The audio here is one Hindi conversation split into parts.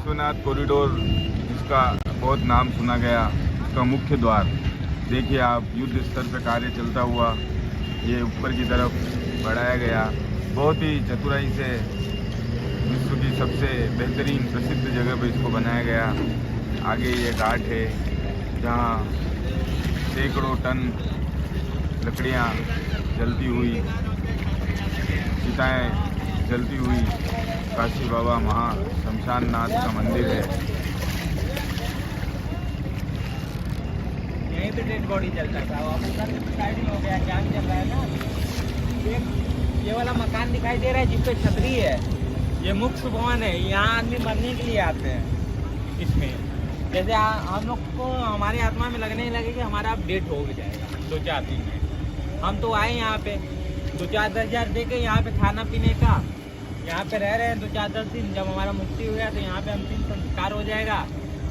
विश्वनाथ कॉरिडोर जिसका बहुत नाम सुना गया, उसका मुख्य द्वार देखिए आप, युद्ध स्तर पर कार्य चलता हुआ ये ऊपर की तरफ बढ़ाया गया। बहुत ही चतुराई से विश्व की सबसे बेहतरीन प्रसिद्ध जगह पर इसको बनाया गया। आगे ये घाट है जहाँ सैकड़ों टन लकड़ियाँ जलती हुई, चिताएँ जलती हुई काशी बाबा महा शमशान नाथ का मंदिर है। यहीं पे डेड बॉडी जलता था, अब उधर साइड में हो गया, क्या चल रहा है ना। ये वाला मकान दिखाई दे रहा है जिस पे छतरी है, ये मुख्य भवन है। यहाँ आदमी मरने के लिए आते हैं। इसमें जैसे हम लोग को हमारी आत्मा में लगने लगे कि हमारा अब डेट हो जाएगा 2-4 दिन में। हम तो आए यहाँ पे 2-4-10 हज़ार दे के यहाँ पे खाना पीने का, यहाँ पे रह रहे हैं 2-4-10 दिन। जब हमारा मुक्ति हो गया तो यहाँ पे अंतिम संस्कार हो जाएगा,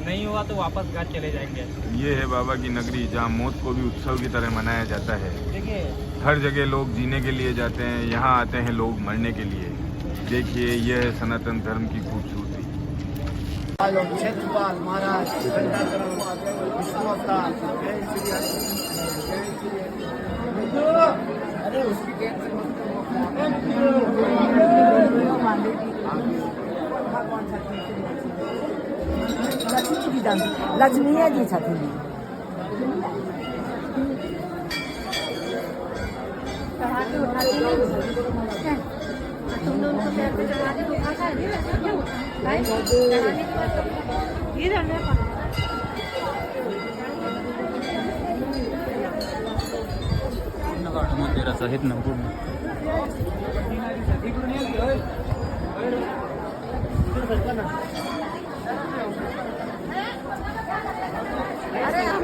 नहीं हुआ तो वापस घर चले जाएंगे। ये है बाबा की नगरी जहाँ मौत को भी उत्सव की तरह मनाया जाता है। देखिए हर जगह लोग जीने के लिए जाते हैं, यहाँ आते हैं लोग मरने के लिए। देखिए यह है सनातन धर्म की खूबसूरती। क्षेत्रपाल महाराज लक्ष्मी जी छथिन। तुमने उनको पैर पे चढ़ा दी तो उठा है नहीं भाई चढ़ाने के बाद ये रहने तेरा सहित नंबर में अरे हम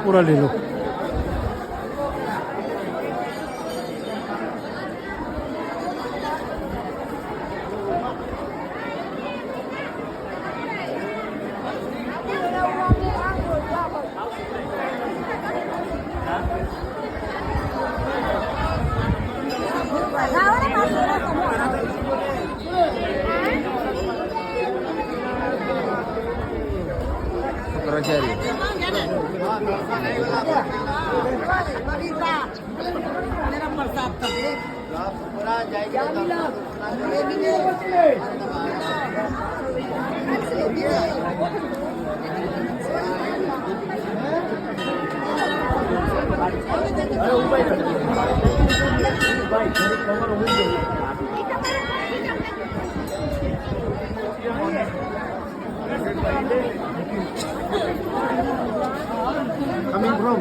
पूरा ले लो। Coming from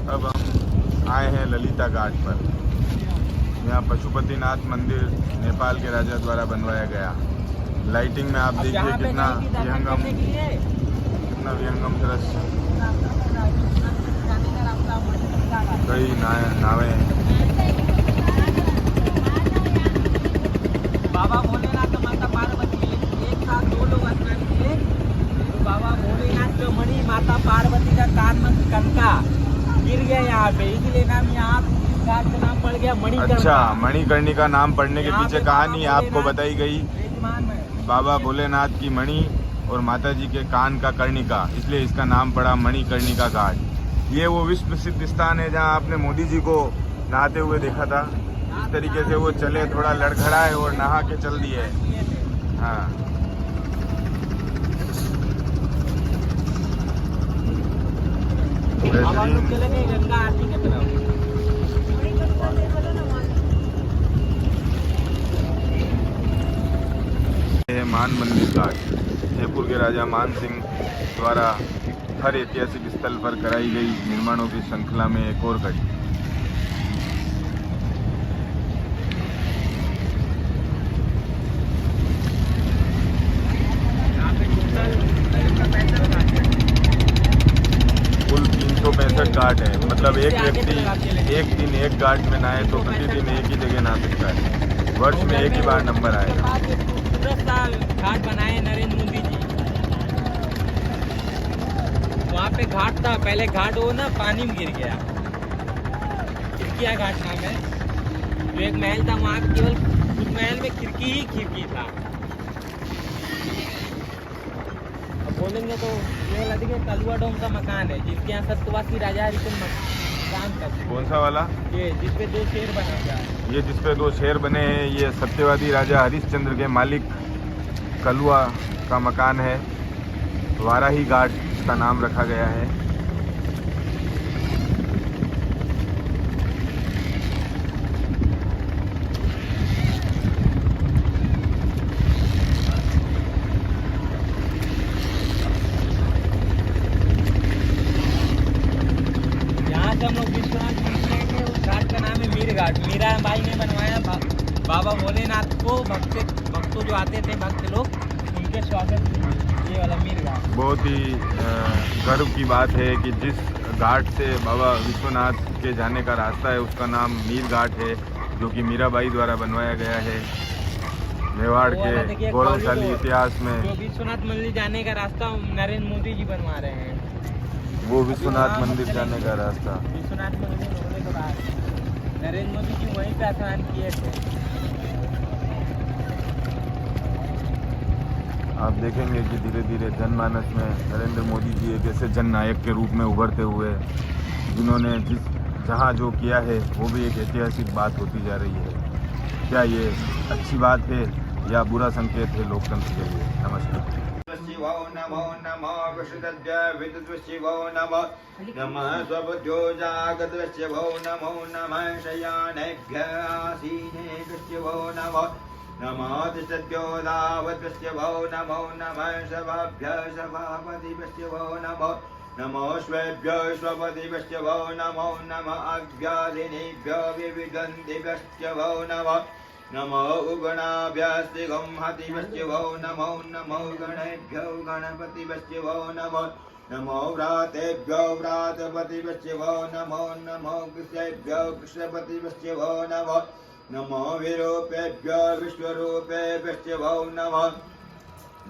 अब हम आए हैं ललिता घाट पर। यहाँ पशुपतिनाथ मंदिर नेपाल के राजा द्वारा बनवाया गया। लाइटिंग में आप देखिए कितना विहंगम दृश्य। कई नावें हैं। बाबा भोलेनाथ तो माता पार्वती एक साथ 2 लोग स्नान किए। तो बाबा भोलेनाथ जो मणि माता पार्वती का कान में कनका गिर गया यहाँ पे, इसलिए नाम यहाँ घाट का नाम पड़ गया मणिकर्णिका। अच्छा, मणिकर्णिका का नाम पड़ने के पीछे कहानी आपको बताई गई। बाबा भोलेनाथ की मणि और माता जी के कान का कर्णिका, इसलिए इसका नाम पड़ा मणिकर्णिका घाट। ये वो विश्व प्रसिद्ध स्थान है जहाँ आपने मोदी जी को नहाते हुए देखा था। इस तरीके से वो चले, थोड़ा लड़खड़ाए और नहा के चल दिए। हाँ, अब हम लोग चले गए गंगा आरती की तरफ। है मान मंदिर घाट। जयपुर के राजा मान सिंह द्वारा हर ऐतिहासिक स्थल पर कराई गई निर्माणों की श्रृंखला में एक और कड़ी। कुल 365 घाट है, मतलब एक व्यक्ति एक दिन एक घाट में नहाए तो प्रतिदिन एक ही जगह नहा सकता है। वर्ष में एक ही बार नंबर आएगा। खूबसूरत सा घाट बनाए नरेंद्र मोदी जी। वहाँ पे घाट था पहले, घाट वो ना पानी में गिर गया। खिड़किया घाट नाम है। जो एक महल था वहाँ केवल उस महल में खिड़की ही खिड़की था। अब बोलेंगे तो ये लगे कलुआ डोम का मकान है, जिसके यहाँ सत्यवासी राजा हरिश्चंद्र काम करते। कौन सा वाला? ये जिसपे 2 शेर बना हुआ है। ये जिसपे 2 शेर बने हैं, ये सत्यवादी राजा हरिश्चंद्र के मालिक कलुआ का मकान है। वाराही घाट का नाम रखा गया है। यहाँ से हम लोग विश्वनाथ मंदिर के उस घाट का नाम है मीर घाट। मीरा बाई ने बनवाया बाबा भोलेनाथ को। भक्तों जो आते थे, भक्त लोग, उनके स्वागत के लिए ये वाला मीर घाट। बहुत ही गर्व की बात है कि जिस घाट से बाबा विश्वनाथ के जाने का रास्ता है उसका नाम मीर घाट है, जो कि मीराबाई द्वारा बनवाया गया है। मेवाड़ के गौरवशाली इतिहास में जो विश्वनाथ मंदिर जाने का रास्ता नरेंद्र मोदी जी बनवा रहे हैं। वो विश्वनाथ मंदिर जाने का रास्ता विश्वनाथ मंदिर होने के बाद नरेंद्र मोदी जी वहीं पे स्नान किए थे। आप देखेंगे कि धीरे धीरे जनमानस में नरेंद्र मोदी जी एक ऐसे जननायक के रूप में उभरते हुए, जिन्होंने जहाँ जो किया है वो भी एक ऐतिहासिक बात होती जा रही है। क्या ये अच्छी बात है या बुरा संकेत है लोकतंत्र के लिए? नमस्कार। शिवो नमो नमो विशुद्धस्य विद्युद्शिवो नमो नमः स्वबुद्धो जागतशिवो नमो नमः शयानेभ्यः आसीनेभ्यो नमो नमो तिष्ठत्यो दावद्भ्यो नमो नमः सभाभ्यः सभापतिभ्यो नमो नमो श्वेभ्यो स्वपतिभ्यो नमो नमः अभ्यादिनेभ्यो विविधन्तिभ्यो नमो नमो उगणाभ्यस्तिगं हतिभ्यो नमो नमो गणेभ्यो गणपतिभ्यो नमो नमो व्रातेभ्यो व्रातपतिभ्यो नमो नमो कृष्णेभ्यो कृष्णपतिभ्यो नमो नमो विरूपेभ्यो विश्वरूपेभ्यो नमो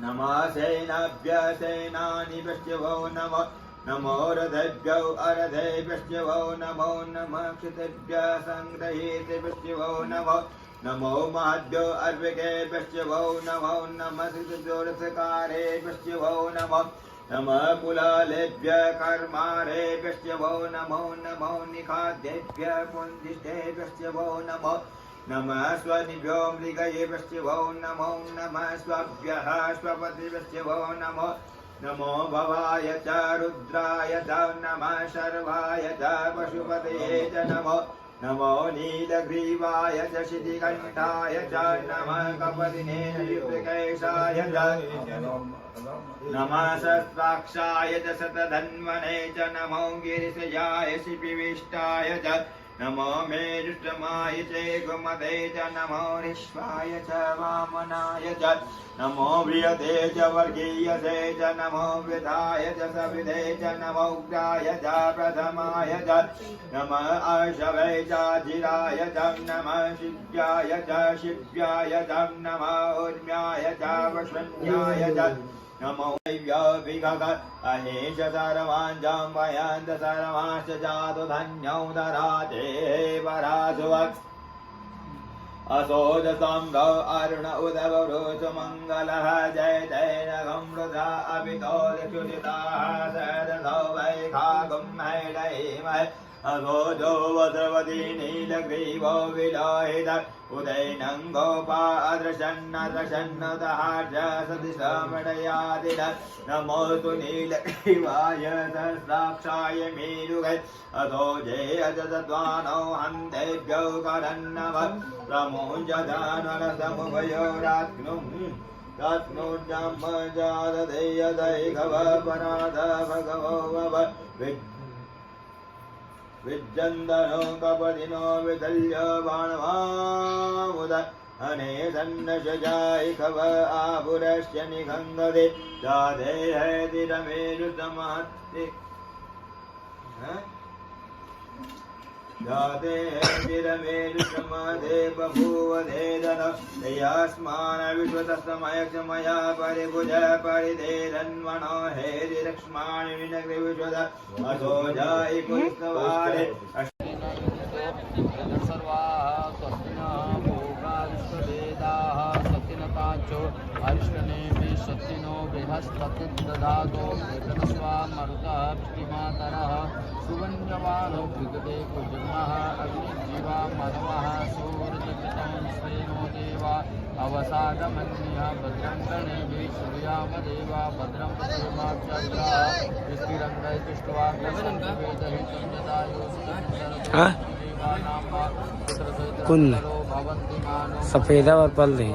नमः सेनाभ्य सेनानिभ्यो नमो नमो रथेभ्यो अरथेभ्यो नमो नमः क्षितेभ्य संग्रहीतेभ्यो नमो नमो महाभ्यो अर्भिकेभ्यो नमो नमः श्रुतजोरथकारेभ्यो नमो नमः कुलालेभ्य कर्मारेभ्यो नमो नमो निखाद्येभ्य कुन्दिष्टेभ्यो नमो नमः स्वनिभ्यो मृगयेभ्यो नमो नमः स्वभ्यः स्वपतिभ्यो नमो नमो भवाय च रुद्राय च नमः शर्वाय च पशुपतये च नमो नमो नीलग्रीवाय च शितिकण्ठाय च नमः कपदिने युक्तकेशाय च नमः सहस्राक्षाय च शतधन्वने च नमो गिरिशयाय शिपिविष्टाय च नमो मेरुष्टमाय चेगुमते च नमो ऋष्वाय च वामनाय च नमो वियते च वर्गीयसे च नमो विधाय च सविधे च नमो उग्राय च प्रथमाय च नमः अर्षवे च जिराय च नमः शिव्याय च नमः ऊर्म्याय च वश्वन्याय च नमो विगत अहेश सर्वाञ्जं वयन्त सर्वांश्च जातु धन्यौ दराते परासुवत् असोज संगौ अरुण उदव वृष मंगलः जय जय नगं वृथा अपितो दिक्षुजिताः सदसौ वैखागं हैडैमहे अघोजो वज्रवती नीलग्रीवो विलोहित उदैनं गोपा अदृशन्नदृशन्नतः च सदिशमणयादिन नमोऽस्तु नीलग्रीवाय सहस्राक्षाय मेरुगै अघोजे अजतद्वानो हन्तेभ्यो करन्नव प्रमुञ्जदानरसमुभयोरात्नुम् तत्नुर्जम्मजादधेयदैघवपराध भगवो वव विज्जन्दनो कपदिनो विदल्य बाणवामुद अनेसन्नशजायिखव आभुरस्य निघङ्गदे जादे हैदिरमेरुसमहत्ति जाते हैदिरमेरुसमदे बभूवधेदन यस्मान विश्वतस्तमयक्षमया परिभुज परिधेदन्वनो हेदिरक्ष्माणि विनग्रिविश्वद असो जायि कुस्तवारे अरिष्टनेमि सत्तिनो बृहस्पतिर्दधातो वेतनस्वा मरुतः प्रीतिमातरः सुगन्धवानो विगते कुजन्मः अग्निजीवा मनवः सूर्यचकितं स्वेनो देवा अवसादमन्यः भद्रं गणेभिः सूर्यामदेवा भद्रं पश्येमाक्षाः स्थिरङ्गै दृष्ट्वा वेदहितं कुन भवन्ति मानो सफेदा और पल रही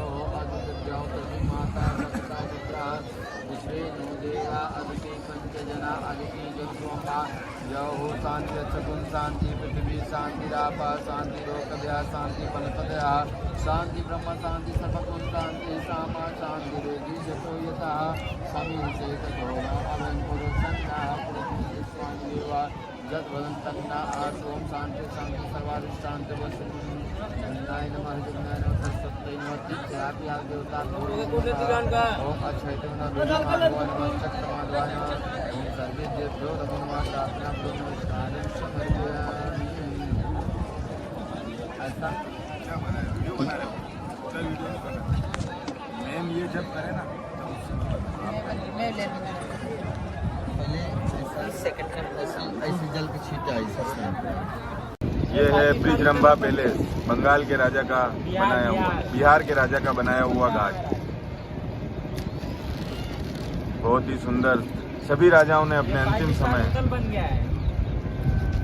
जहो शांति चतुन शांति पृथ्वी शांति रापा शांति रोकदया शांति फलपदया शांति ब्रह्म शांति सर्वगुण शांति सामा शांति रोगी जतो यथा समीर से तथोना अवं पुरुषन्ना पुरुषं स्वामी देवा जत वदन्तन्ना आसोम शांति शांति सर्वारिष्टान्त वसु जन्नाय नमः जन्नाय नमः सरस्वती नमः तिथ्यापि आ देवता ओम अक्षयते नमः नमः चक्रमाद्वाय ओम सर्वे देवतो नमः प्रार्थना नमस्कार ऐसा क्या बना है? वीडियो बना रहे हो? क्या वीडियो नहीं बना? मैम ये जब करे ना ऐसे जल के छीटा ऐसा ये है ब्रिजरंभा पैलेस, बंगाल के राजा का बनाया हुआ, बिहार के राजा का बनाया हुआ घाट। बहुत ही सुंदर। सभी राजाओं ने अपने अंतिम समय लोकल बन गया है,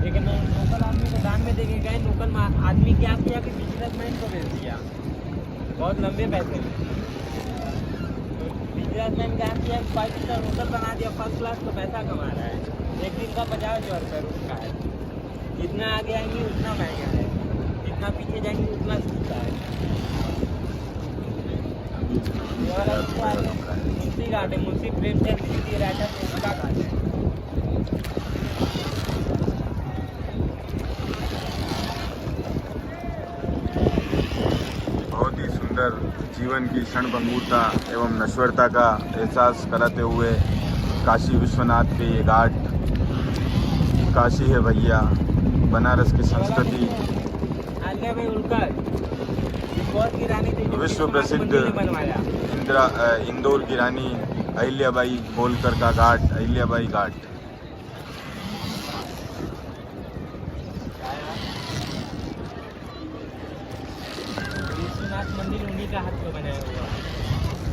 लेकिन लोकल आदमी को दान में देके गए। लोकल आदमी क्या किया कि बिजनेसमैन को बेच दिया बहुत लंबे पैसे में। बिजनेसमैन क्या किया, 5 स्टार होटल बना दिया, फर्स्ट क्लास तो पैसा कमा रहा है। एक दिन का 50,000 रुपये उसका है। जितना आगे आएंगे उतना महंगा है, जितना पीछे जाएंगे उतना सस्ता है। ये वाला मुंशी घाट है, मुंशी प्रेमचंद द्वितीय राजा तो उसका घाट है। बहुत ही सुंदर जीवन की क्षणभंगुरता एवं नश्वरता का एहसास कराते हुए काशी विश्वनाथ के ये घाट। काशी है भैया, बनारस की संस्कृति, विश्व प्रसिद्ध इंदौर की रानी अहिल्याबाई होलकर का घाट, अहिल्याबाई घाट। विश्वनाथ मंदिर उन्हीं का हाथ में बनाया हुआ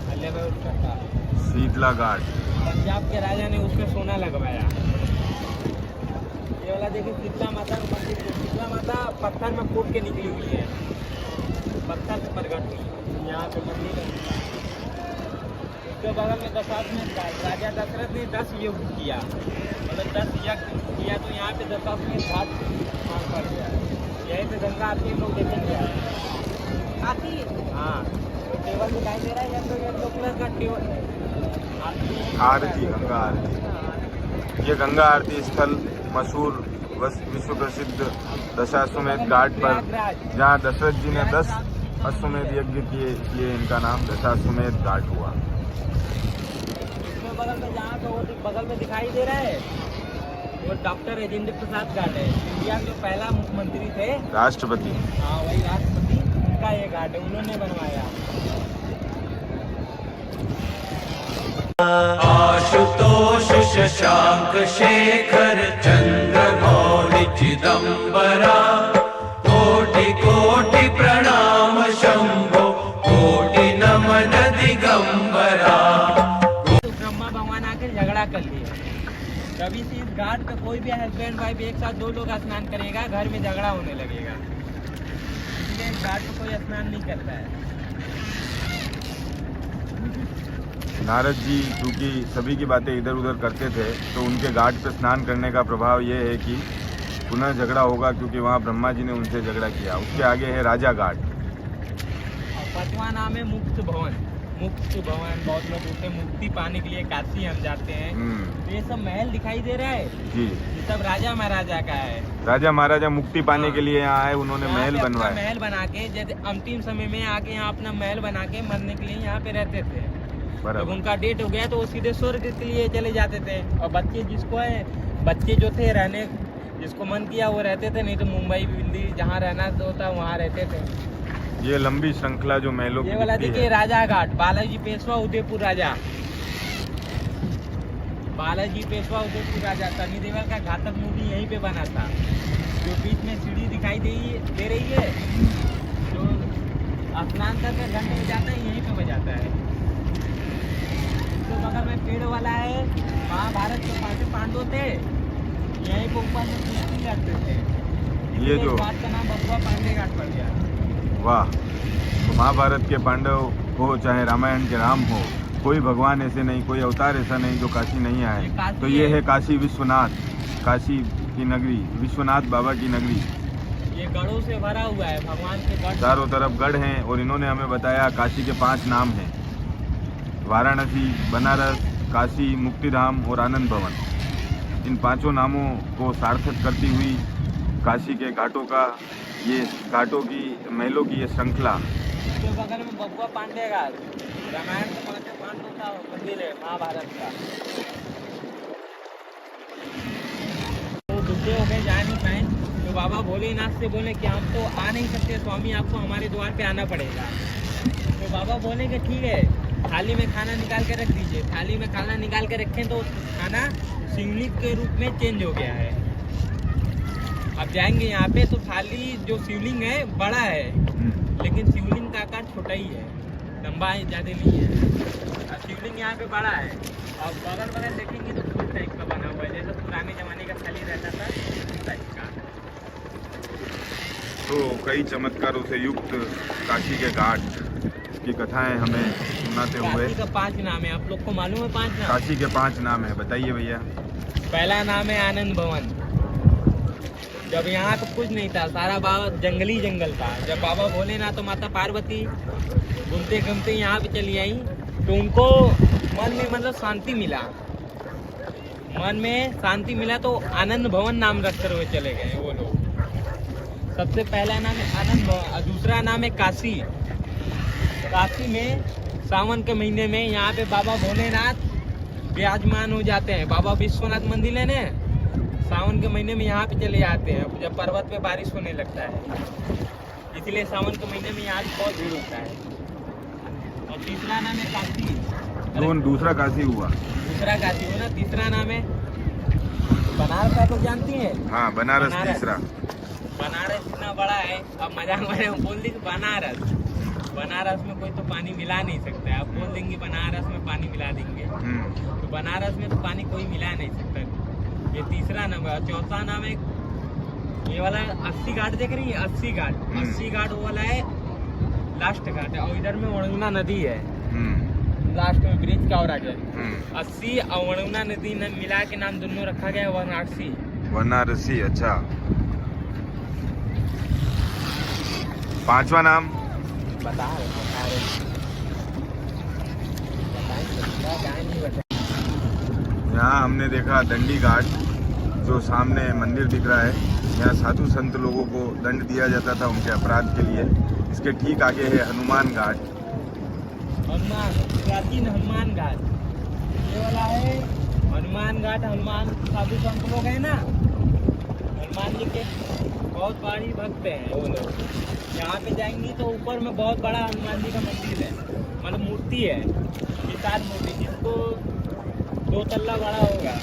अहिल्याबाई होलकर का। शीतला घाट, पंजाब के राजा ने उसमें सोना लगवाया। ये वाला देखिए शीतला माता का मंदिर। शीतला माता पत्थर में फूट के निकली हुई है, पत्थर से प्रकट हुई। यहाँ पे मंदिर है। उसके बगल में दशाश्वमेध घाट। राजा दशरथ ने 10 युग किया, मतलब 10 यज्ञ किया, तो यहाँ पे दशाश्वमेध घाट पड़ गया। यहीं पे गंगा आरती हम लोग देखेंगे। आरती, हाँ, तो टेबल दिखाई दे रहा है येलो कलर का टेबल। आरती, गंगा आरती। ये गंगा आरती स्थल मशहूर विश्व प्रसिद्ध दशाश्वमेध घाट पर, जहाँ दशरथ जी ने 10 अश्वमेध यज्ञ किए, इसलिए इनका नाम दशाश्वमेध घाट हुआ। बगल में जहाँ पे वो बगल में दिखाई दे रहा है, वो डॉक्टर राजेंद्र प्रसाद घाट है। इंडिया के जो पहला मुख्यमंत्री थे, राष्ट्रपति। हाँ, वही राष्ट्रपति का का ये घाट है, उन्होंने बनवाया। आशुतोष शशांक शेखर चंद्रमौलि चिदंबरा कोटि कोटि प्रणाम शंभो कोटि नमन दिगंबरा। तो ब्रह्मा भगवान आकर झगड़ा कर लिया, कभी से इस घाट पे कोई भी हस्बैंड वाइफ एक साथ 2 लोग स्नान करेगा घर में झगड़ा होने लगेगा, इसलिए इस घाट पे कोई स्नान नहीं करता है। नारद जी क्योंकि सभी की बातें इधर उधर करते थे तो उनके घाट पे स्नान करने का प्रभाव ये है कि पुनः झगड़ा होगा, क्योंकि वहाँ ब्रह्मा जी ने उनसे झगड़ा किया। उसके आगे है राजा घाट। और 5वां नाम है मुक्त भवन। मुक्त भवन बहुत लोग बोलते हैं मुक्ति पाने के लिए काशी हम जाते हैं। तो ये सब महल दिखाई दे रहा है जी, ये सब राजा महाराजा का है। राजा महाराजा मुक्ति पाने के लिए यहाँ आए, उन्होंने यहाँ महल पे अपना बनवाया। महल बना के जैसे अंतिम समय में आके यहाँ अपना महल बना के मरने के लिए यहाँ पे रहते थे। जब बराबर। उनका डेट हो गया तो वो सीधे स्वर्ग के लिए चले जाते थे, और बच्चे जिसको है बच्चे जो थे रहने जिसको मन किया वो रहते थे, नहीं तो मुंबई दिल्ली जहाँ रहना होता वहाँ रहते थे। ये लंबी श्रृंखला जो महलों की ये वाला दिखती देखिए है। राजा घाट, बालाजी पेशवा उदयपुर राजा, बालाजी पेशवा उदयपुर राजा। सनी देओल का घातक मूवी यहीं पे बना था। जो बीच में सीढ़ी दिखाई दे रही है, जो स्नान करके घंटे बजाता है यहीं पे बजाता है। तो बगल में पेड़ वाला है, महाभारत के 5 पांडव थे, यहीं पे ऊपर में कुश्ती लड़ते थे। ये इसलिए जो इस घाट का नाम बबुआ पांडे घाट पड़ गया। वाह, तो महाभारत के पांडव हो चाहे रामायण के राम हो, कोई भगवान ऐसे नहीं, कोई अवतार ऐसा नहीं जो काशी नहीं आए। तो ये है काशी विश्वनाथ, काशी की नगरी, विश्वनाथ बाबा की नगरी। ये गढ़ों से भरा हुआ है, भगवान के गढ़ चारों तरफ गढ़ हैं, और इन्होंने हमें बताया काशी के 5 नाम हैं, वाराणसी, बनारस, काशी, मुक्तिधाम और आनंद भवन। इन 5 नामों को सार्थक करती हुई काशी के घाटों का ये घाटों की महलों की ये श्रृंखला। उसके बगल में बबुआ पांडे घाट, रामायण के 5 पांडवों का मंदिर है, महाभारत का। वो बुढ़े हो गए, जा नहीं पाए, तो बाबा भोलेनाथ से बोले कि हम तो आ नहीं सकते स्वामी, आपको हमारे द्वार पे आना पड़ेगा। तो बाबा बोले कि ठीक है, थाली में खाना निकाल के रख दीजिए। थाली में खाना निकाल के रखें तो खाना शिवलिंग के रूप में चेंज हो गया है। अब जाएंगे यहाँ पे तो थाली जो शिवलिंग है बड़ा है, लेकिन शिवलिंग का आकार छोटा ही है, लंबा ज़्यादा नहीं है। शिवलिंग यहाँ पे बड़ा है, और बगल बगल देखेंगे तो फूल टाइप का बना हुआ है, जैसे पुराने ज़माने का थाली रहता था उस टाइप का। तो कई चमत्कारों से युक्त काशी के घाट की कथाएं हमें सुनाते हुए। काशी का 5 नाम है, आप लोग को मालूम है 5 नाम? काशी के 5 नाम है, बताइए भैया। पहला नाम है आनंद भवन। जब यहाँ तो कुछ नहीं था, सारा बाबा जंगली जंगल था। जब बाबा भोलेनाथ तो माता पार्वती घूमते घूमते यहाँ पे चली आई, तो उनको मन में मतलब शांति मिला, मन में शांति मिला, तो आनंद भवन नाम रखकर हुए चले गए वो लोग। सबसे पहला नाम है आनंद भवन, और दूसरा नाम है काशी। काशी में सावन के महीने में यहाँ पे बाबा भोलेनाथ विराजमान हो जाते हैं। बाबा विश्वनाथ मंदिर है ना, सावन के महीने में यहाँ पे चले जाते हैं, जब पर्वत पे बारिश होने लगता है, इसलिए सावन के महीने में यहाँ बहुत भीड़ होता है। और तीसरा नाम है काशी। दूसरा काशी हुआ, दूसरा काशी हो ना। तीसरा नाम है बनारस का, तो जानती है? हाँ, बनारस तीसरा। बनारस इतना बड़ा है, अब मजाक में बोल दी बनारस, बनारस में कोई तो पानी मिला नहीं सकता है। आप बोल देंगे बनारस में पानी मिला देंगे, तो बनारस में तो पानी कोई मिला नहीं सकता। ये तीसरा नाम है। चौथा नाम है ये वाला 80 घाट देख रही है, 80 घाट। 80 घाट वो वाला है लास्ट घाट है, और इधर में वणुना नदी है लास्ट में, ब्रिज का और आगे 80 और वणुना नदी मिला के नाम दोनों रखा गया है वाराणसी। वाराणसी, अच्छा। 5वां नाम बता रहे यहाँ हमने देखा दंडी घाट, जो सामने मंदिर दिख रहा है। यहाँ साधु संत लोगों को दंड दिया जाता था उनके अपराध के लिए। इसके ठीक आगे है हनुमान घाट, हनुमान, प्राचीन हनुमान घाट ये वाला है। हनुमान घाट, हनुमान साधु संत लोग है ना, हनुमान जी के बहुत बड़ी भक्त हैं वो लोग। यहाँ पे जाएंगी तो ऊपर में बहुत बड़ा हनुमान जी का मंदिर है, मतलब मूर्ति है, विशाल मूर्ति, जिसको 2 तल्ला बड़ा होगा।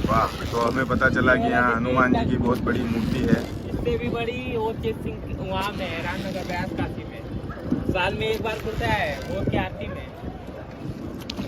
वाह, तो हमें पता चला कि यहाँ हनुमान जी की बहुत बड़ी मूर्ति है। इससे भी बड़ी वो चेत सिंह वहाँ में है, रामनगर ब्यास काशी में, साल में एक बार खुलता है वो की आरती में।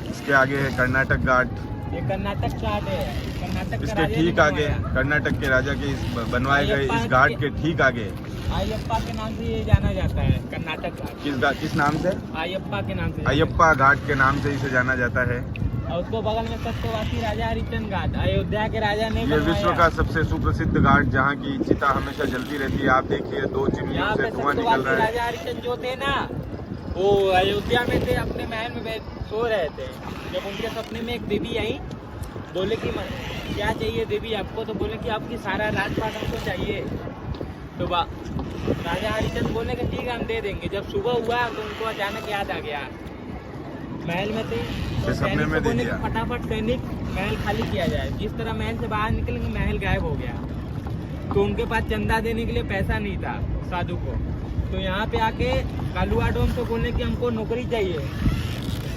इसके आगे है कर्नाटक घाट। ये कर्नाटक घाट है, कर्नाटक का इसके राजा ठीक ने आगे बनवाया। कर्नाटक के राजा के बनवाए गए इस घाट के ठीक आगे अयप्पा के नाम से ये जाना जाता है, कर्नाटक घाट। किस नाम से? अयप्पा के नाम से। अयप्पा घाट के नाम से इसे जाना जाता है। और उसको बगल में सत्यवासी राजा हरिश्चंद्र घाट, अयोध्या के राजा ने ये विश्व का सबसे सुप्रसिद्ध घाट, जहाँ की चिता हमेशा जलती रहती है। आप देखिए 2 चिमनियों यहाँ से पे धुआं निकल सत्यवासी रहा है। राजा हरिश्चंद्र जो थे ना, वो अयोध्या में थे, अपने महल में सो रहे थे। जब उनके सपने में एक देवी आई, बोले कि क्या चाहिए देवी आपको, तो बोले कि आपकी सारा राजपाट हमको चाहिए। तो राजा हरिश्चंद्र बोले कि ठीक है हम दे देंगे। जब सुबह हुआ तो उनको अचानक याद आ गया, महल में थे तो सपने में बोले दिया। कि फटाफट सैनिक महल खाली किया जाए। जिस तरह महल से बाहर निकलेंगे महल गायब हो गया। तो उनके पास चंदा देने के लिए पैसा नहीं था साधु को। तो यहाँ पे आके कालुआ डोम से बोले कि हमको नौकरी चाहिए।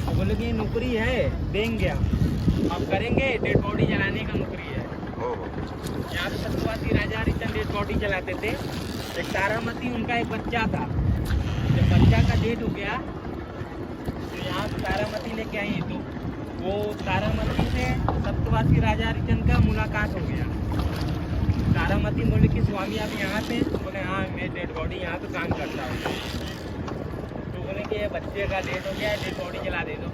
तो बोले कि नौकरी है, देंगे हम करेंगे, डेड बॉडी जलाने का नौकरी है। यहाँ पे सत्यवासी राजा हरिश्चंद्र डेड बॉडी जलाते थे। एक तारामती उनका एक बच्चा था, जब बच्चा का डेट हो गया तो यहाँ से तारामती लेके आई। तो वो तारामती से सत्यवासी राजा हरिश्चंद्र का मुलाकात हो गया। तारामती बोले कि स्वामी आप यहाँ पे? तो बोले हाँ मैं डेड बॉडी यहाँ पे काम करता हूँ। तो बोले कि ये बच्चे का डेट हो गया है, डेड बॉडी जला दे दो।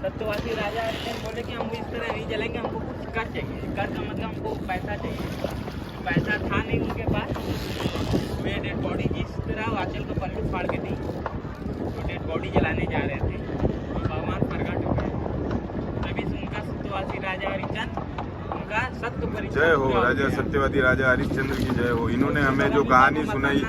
सत्यवासी राजा हरिश्चंद्र बोले कि हम इस तरह नहीं जलाएंगे, हमको कुछ कर चाहिए। कर का मतलब हमको पैसा चाहिए। पैसा था नहीं उनके पास। वे डेड बॉडी जिस तरह आंचल का पल्लू फाड़ के दी, तो डेड बॉडी जलाने जा रहे थे तो भगवान प्रकट हो गए। तभी से उनका सत्यवासी राजा हरिश्चंद्र उनका सत्य परिचय। जय हो राजा सत्यवादी राजा हरिश्चंद्र की जय हो। इन्होंने हमें जो कहानी सुनाई,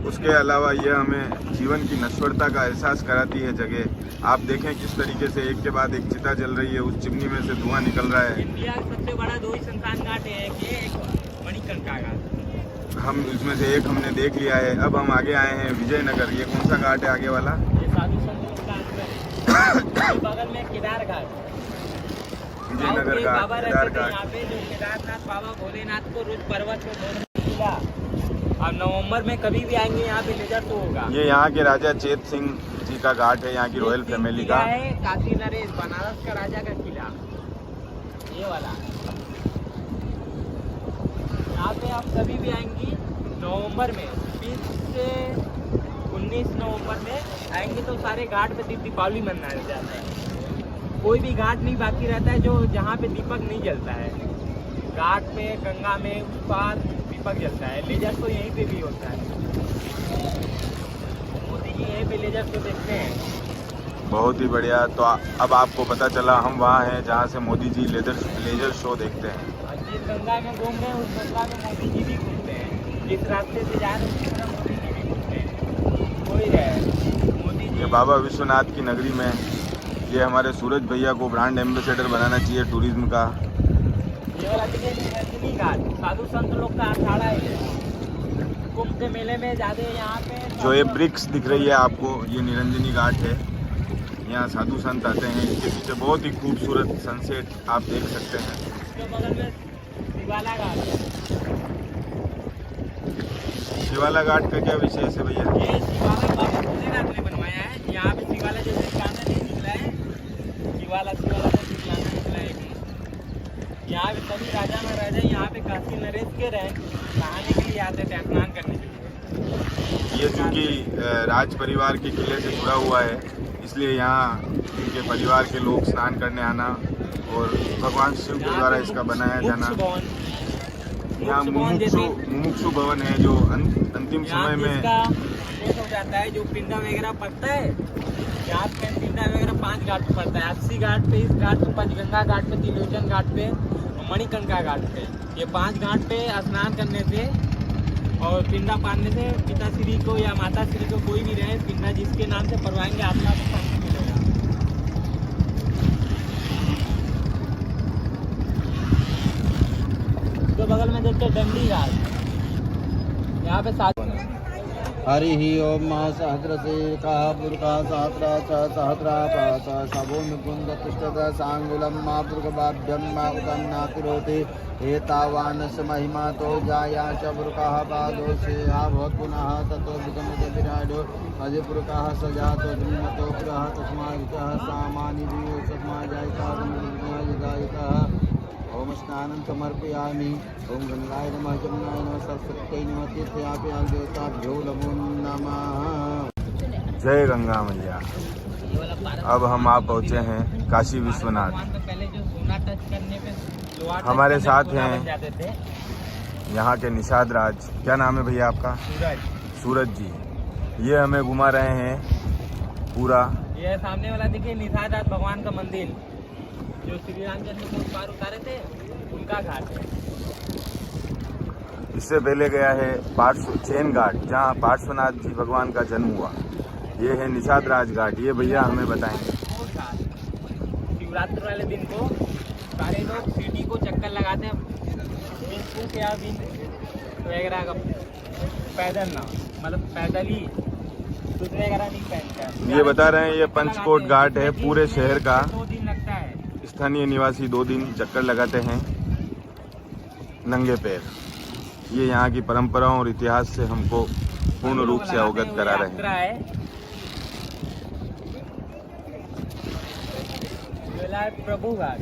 उसके अलावा यह हमें जीवन की नश्वरता का एहसास कराती है जगह। आप देखें किस तरीके से एक के बाद एक चिता जल रही है, उस चिमनी में से धुआं निकल रहा है। इंडिया का सबसे बड़ा 2 ही शमशान घाट है, एक मणिकर्णिका घाट। हम इसमें से एक हमने देख लिया है। अब हम आगे आए हैं विजयनगर। ये कौन सा घाट है आगे वाला? ये साधु संतों का अंतर है। बगल में केदार घाट, विजयनगर बाबा घाट, रहते केदार थे घाट। यहाँ पे, जो केदारनाथ बाबा भोलेनाथ को रोज पर्वत पे मिला। और नवंबर में कभी भी आएंगे यहाँ पे लेजर तो होगा। ये यहाँ के राजा चेत सिंह जी का घाट है, यहाँ की रॉयल फैमिली का। है काशी नरेश, बनारस का राजा का किला, ये वाला। यहाँ पे आप कभी भी आएंगी नवंबर में, 20 से 19 नवंबर में आएंगे तो सारे घाट पे दीपावली मनाया जाता है। कोई भी घाट नहीं बाकी रहता है जो जहाँ पे दीपक नहीं जलता है। घाट पे, गंगा में, उस पार दीपक जलता है। लेजर तो यहीं पे भी होता है। मोदी जी यहीं पे लेजर तो देखते हैं। बहुत ही बढ़िया। तो अब आपको पता चला हम वहाँ हैं जहाँ से मोदी जी लेजर शो देखते हैं। और जिस गंगा में घूम रहे हैं उस गंगा में मोदी जी भी घूमते हैं। जिस रास्ते से जा रहे हैं उस तरह मोदी जी भी घूमते हैं। कोई है मोदी जी। ये बाबा विश्वनाथ की नगरी में ये हमारे सूरज भैया को ब्रांड एम्बेसडर बनाना चाहिए टूरिज्म का। ये वाला निरंजनी घाट, साधु संत लोग का अखाड़ा है। कुंभ के मेले में ज्यादा यहाँ पे जो ये ब्रिक्स दिख रही है आपको, ये निरंजनी घाट है। यहाँ साधु संत आते हैं। इसके पीछे बहुत ही खूबसूरत सनसेट आप देख सकते हैं। इसके बगल में शिवाला घाट है। शिवाला घाट का क्या विशेष है भैया? ये शिवाला बाबा भोलेनाथ ने बनवाया है। यहाँ पे शिवाला जैसे गाना नहीं निकला है, शिवाला शिवाला का गाना निकला है। यहाँ पे सभी राजा महाराजा यहाँ पे काशी नरेश के नहाने के लिए आते थे, स्नान करने के लिए। ये चूँकि राज परिवार के किले से जुड़ा हुआ है, इसलिए यहाँ इनके परिवार के लोग स्नान करने आना और भगवान शिव के द्वारा इसका बनाया जाना। यहाँ मुमुक्षु भवन है जो अंतिम समय में हो जाता है, जो पिंडा वगैरह पड़ता है। यहाँ पे पिंडा वगैरह 5 घाट पे पड़ता है। 80 घाट पे, इस घाट पे, पंचगंगा घाट पे, त्रिलोचन घाट पे, मणिकर्णिका घाट पे। ये 5 घाट पे स्नान करने से और पिंडा पाड़ने से पिता श्री को या माता श्री को कोई भी रहे, पिंडा जिसके नाम से पड़वाएंगे आत्मा को शांति मिलेगा। तो बगल में देखते हैं दंडी घाट। यहाँ पे हरिः ओम सहस्रशीर्षः पुरुषः सहस्रा च सहस्रापास सबो मुकुन्द तिष्ठत साङ्गुलं मा पुरुषभाभ्यं मा उदन्नातिरोति एतावानस्य महिमा तो जाया च पुरुषः पादोषे भवत् पुनः ततो विगमते विराडो अधिपुरुषः सजातो ब्रह्मतो पुरः तस्मादितः सामानि तस्मा जायिता ओम स्नानं समर्पयामि। ओम गंगाय नमः जमुनाय नमः सरस्वत्यै नमः तीर्थयापयामि देवताभ्यो नमो नमः। जय गंगा मैया। अब हम आप पहुँचे हैं काशी विश्वनाथ। पहले जो सोना टच करने पे लोहा टच हमारे करने साथ पे सोना हैं बन जाते थे। यहाँ के निषाद राज, क्या नाम है भैया आपका? सूरज। सूरज जी। ये हमें घुमा रहे हैं पूरा। ये सामने वाला देखिए निषाद राज भगवान का मंदिर, जो श्री रामचंद्र को उस पार उतारे थे, उनका घाट है। इससे पहले गया है चैन घाट, जहाँ पार्श्वनाथ जी भगवान का जन्म हुआ। ये है निषाद राज घाट। ये भैया हमें बताएंगे। शिवरात्रि वाले दिन को सारे लोग सिटी को चक्कर लगाते हैं, क्या भी वगैरह का पैदल ना, मतलब पैदल ही दूसरे वगैरह नहीं पहनते। ये बता रहे हैं ये पंचकोट घाट है पूरे शहर का। 2 दिन लगता है। स्थानीय निवासी 2 दिन चक्कर लगाते हैं नंगे पैर। ये यहाँ की परंपराओं और इतिहास से हमको पूर्ण रूप से अवगत करा रहे हैं। प्रभु घाट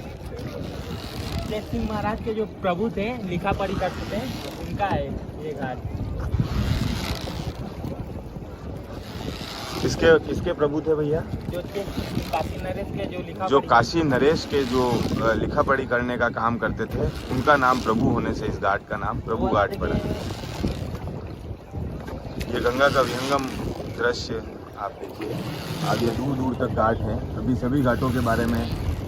जय सिंह महाराज के जो प्रभु थे, लिखा पढ़ी करते थे, उनका है ये घाट। किसके प्रभु थे भैया? जो काशी नरेश के जो काशी नरेश के जो लिखा पढ़ी करने का काम करते थे, उनका नाम प्रभु होने से इस घाट का नाम प्रभु घाट पड़ा। ये गंगा का विहंगम दृश्य आप देखिए। आगे दूर दूर तक घाट हैं। अभी सभी घाटों के बारे में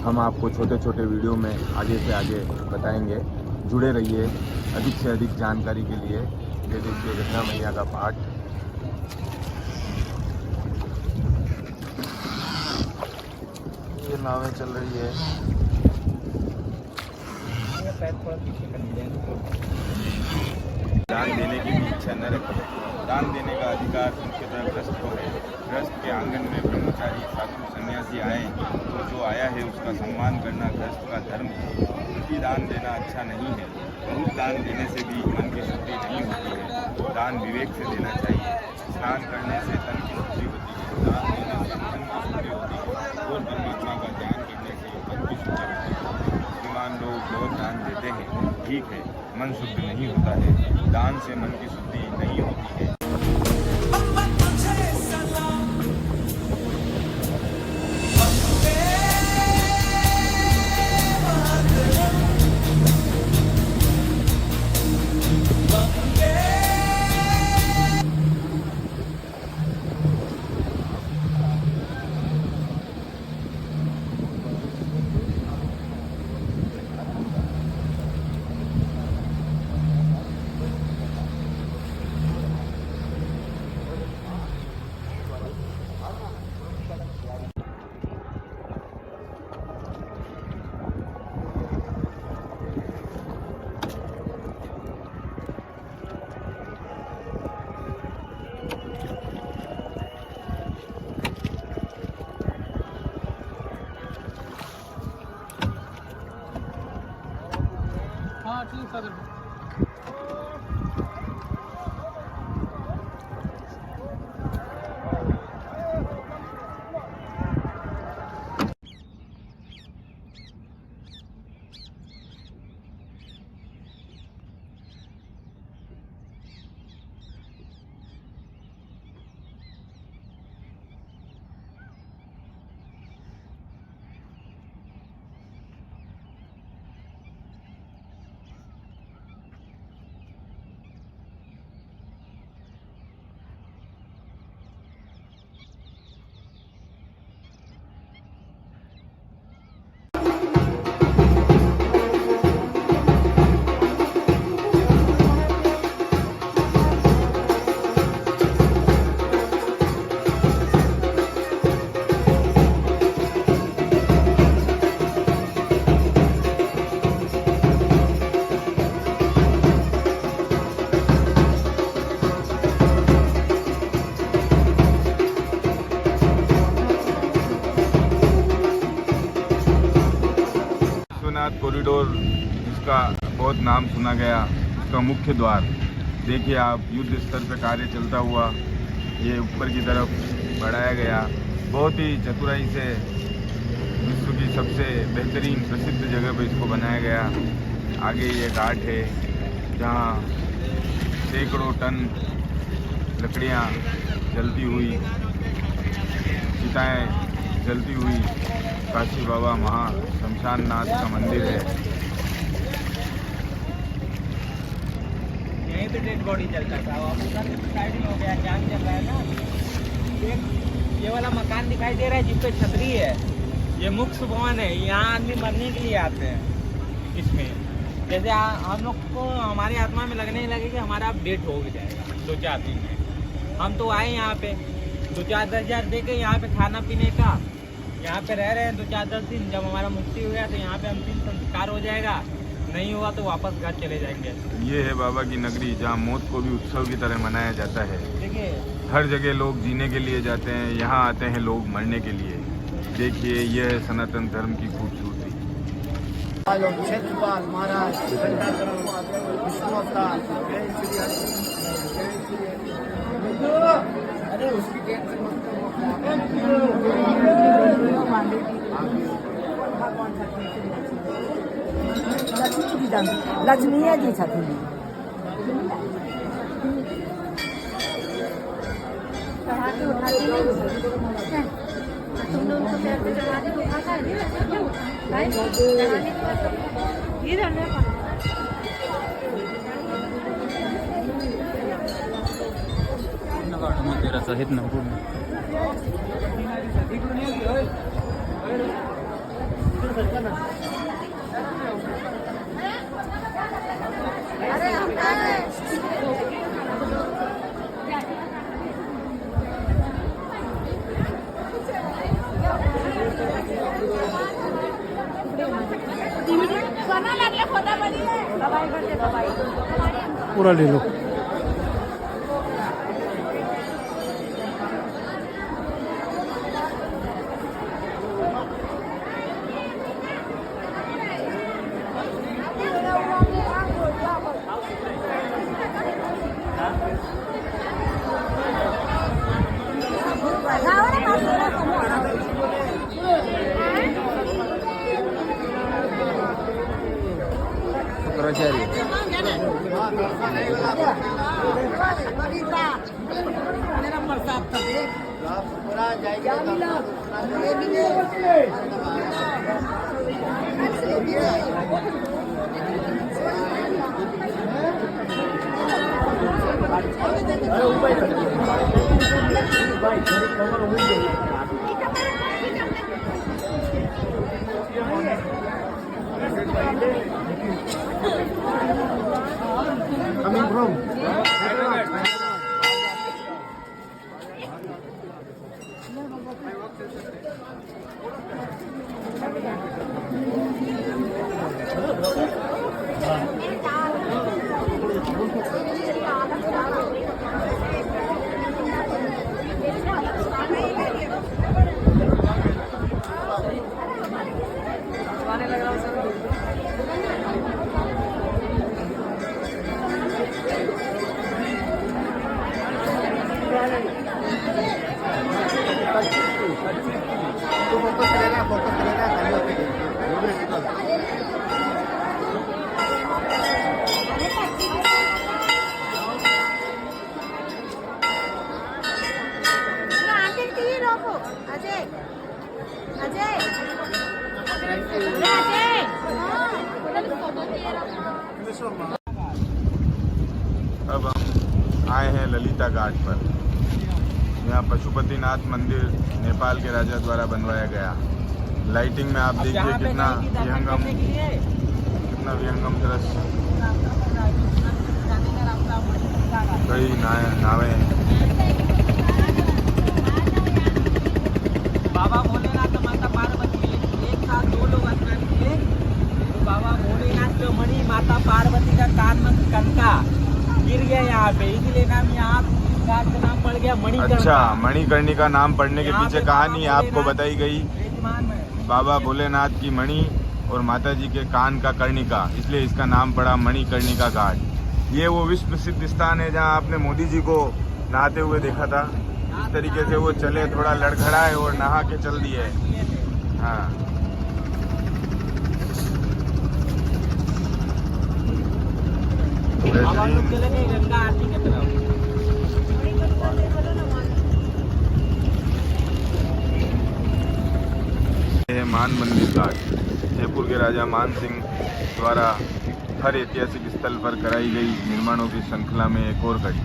हम आपको छोटे छोटे वीडियो में आगे से आगे बताएंगे। जुड़े रहिए अधिक से अधिक जानकारी के लिए। ये देखिए गंगा मैया का पाठ। ये नावें चल रही है। दान देने की भी इच्छा न रखें। दान देने का अधिकार मुख्यतः ग्रस्त को है। ग्रस्त के आंगन में ब्रह्मचारी साधु सन्यासी आए तो जो आया है उसका सम्मान करना ग्रस्त का धर्म है। प्रति दान देना अच्छा नहीं है। बहुत दान देने से भी मन की शुद्धि नहीं होती है। दान विवेक से देना चाहिए। स्नान करने से तन की शुद्धि होती है। दान देने से मन की शुद्धि होती है और परमात्मा का ध्यान करने से मन की शुद्धि होती है। मुसलमान लोग बहुत दान देते हैं, ठीक है, मन शुद्ध नहीं होता है। दान से मन की शुद्धि नहीं होती है। पशुपतिनाथ कॉरिडोर जिसका बहुत नाम सुना गया, उसका मुख्य द्वार देखिए आप, युद्ध स्तर पर कार्य चलता हुआ ये ऊपर की तरफ बढ़ाया गया। बहुत ही चतुराई से विश्व की सबसे बेहतरीन प्रसिद्ध जगह पर इसको बनाया गया। आगे ये घाट है जहाँ सैकड़ों टन लकड़ियाँ जलती हुई, चिताएँ जलती हुई काशी बाबा महा शमशान नाथ का मंदिर है। यहीं पे डेड बॉडी चलता था, अब उधर साइड हो गया, जाम चल रहा है ना। ये वाला मकान दिखाई दे रहा है जिस पे छतरी है, ये मुख्य भवन है। यहाँ आदमी मरने के लिए आते हैं। इसमें जैसे हम लोग को हमारी आत्मा में लगने लगे कि हमारा अब डेट हो भी जाएगा 2-4 दिन में। हम तो आए यहाँ पे 2-4-10 हज़ार दे के यहाँ पे खाना पीने का, यहाँ पे रह रहे हैं 2-4-10 दिन। जब हमारा मुक्ति हो गया तो यहाँ पे अंतिम संस्कार हो जाएगा, नहीं हुआ तो वापस घर चले जाएंगे। ये है बाबा की नगरी जहाँ मौत को भी उत्सव की तरह मनाया जाता है। देखिए हर जगह लोग जीने के लिए जाते हैं, यहाँ आते हैं लोग मरने के लिए। देखिए यह है सनातन धर्म की खूबसूरती। क्षेत्रपाल महाराज विष्णु अवतार जय श्री हरि। अरे उसकी डेट से लक्ष्मी जी छथिन। तुमने उनको पैर पे चढ़ा दी, उठा कर नहीं वैसे क्यों उठा? चढ़ाने के बाद ये रहने तेरा सहित न अरे हम पूरा ले लो। Coming from अब हम आए हैं ललिता घाट पर। यहाँ पशुपतिनाथ मंदिर नेपाल के राजा द्वारा बनवाया गया। लाइटिंग में आप देखिए कितना विहंगम दृश्य। कई नावें हैं। बाबा भोलेनाथ और माता पार्वती एक साथ 2 लोग स्नान किए तो बाबा भोलेनाथ जो मणि माता पार्वती का कान में कनका गिर गया यहाँ पे, इसलिए नाम यहाँ घाट का नाम पड़ गया मणिकर्णिका। अच्छा, मणिकर्णिका नाम पड़ने के पीछे कहानी आपको बताई गई। बाबा भोलेनाथ की मणि और माता जी के कान का कर्णिका, इसलिए इसका नाम पड़ा मणिकर्णिका घाट। ये वो विश्व प्रसिद्ध स्थान है जहाँ आपने मोदी जी को नहाते हुए देखा था। इस तरीके से वो चले, थोड़ा लड़खड़ाए और नहा के चल दिए। हाँ, अब हम लोग चले गए गंगा आरती की तरफ। है मान मंदिर घाट। जयपुर के राजा मान सिंह द्वारा हर ऐतिहासिक स्थल पर कराई गई निर्माणों की श्रृंखला में एक और कड़ी।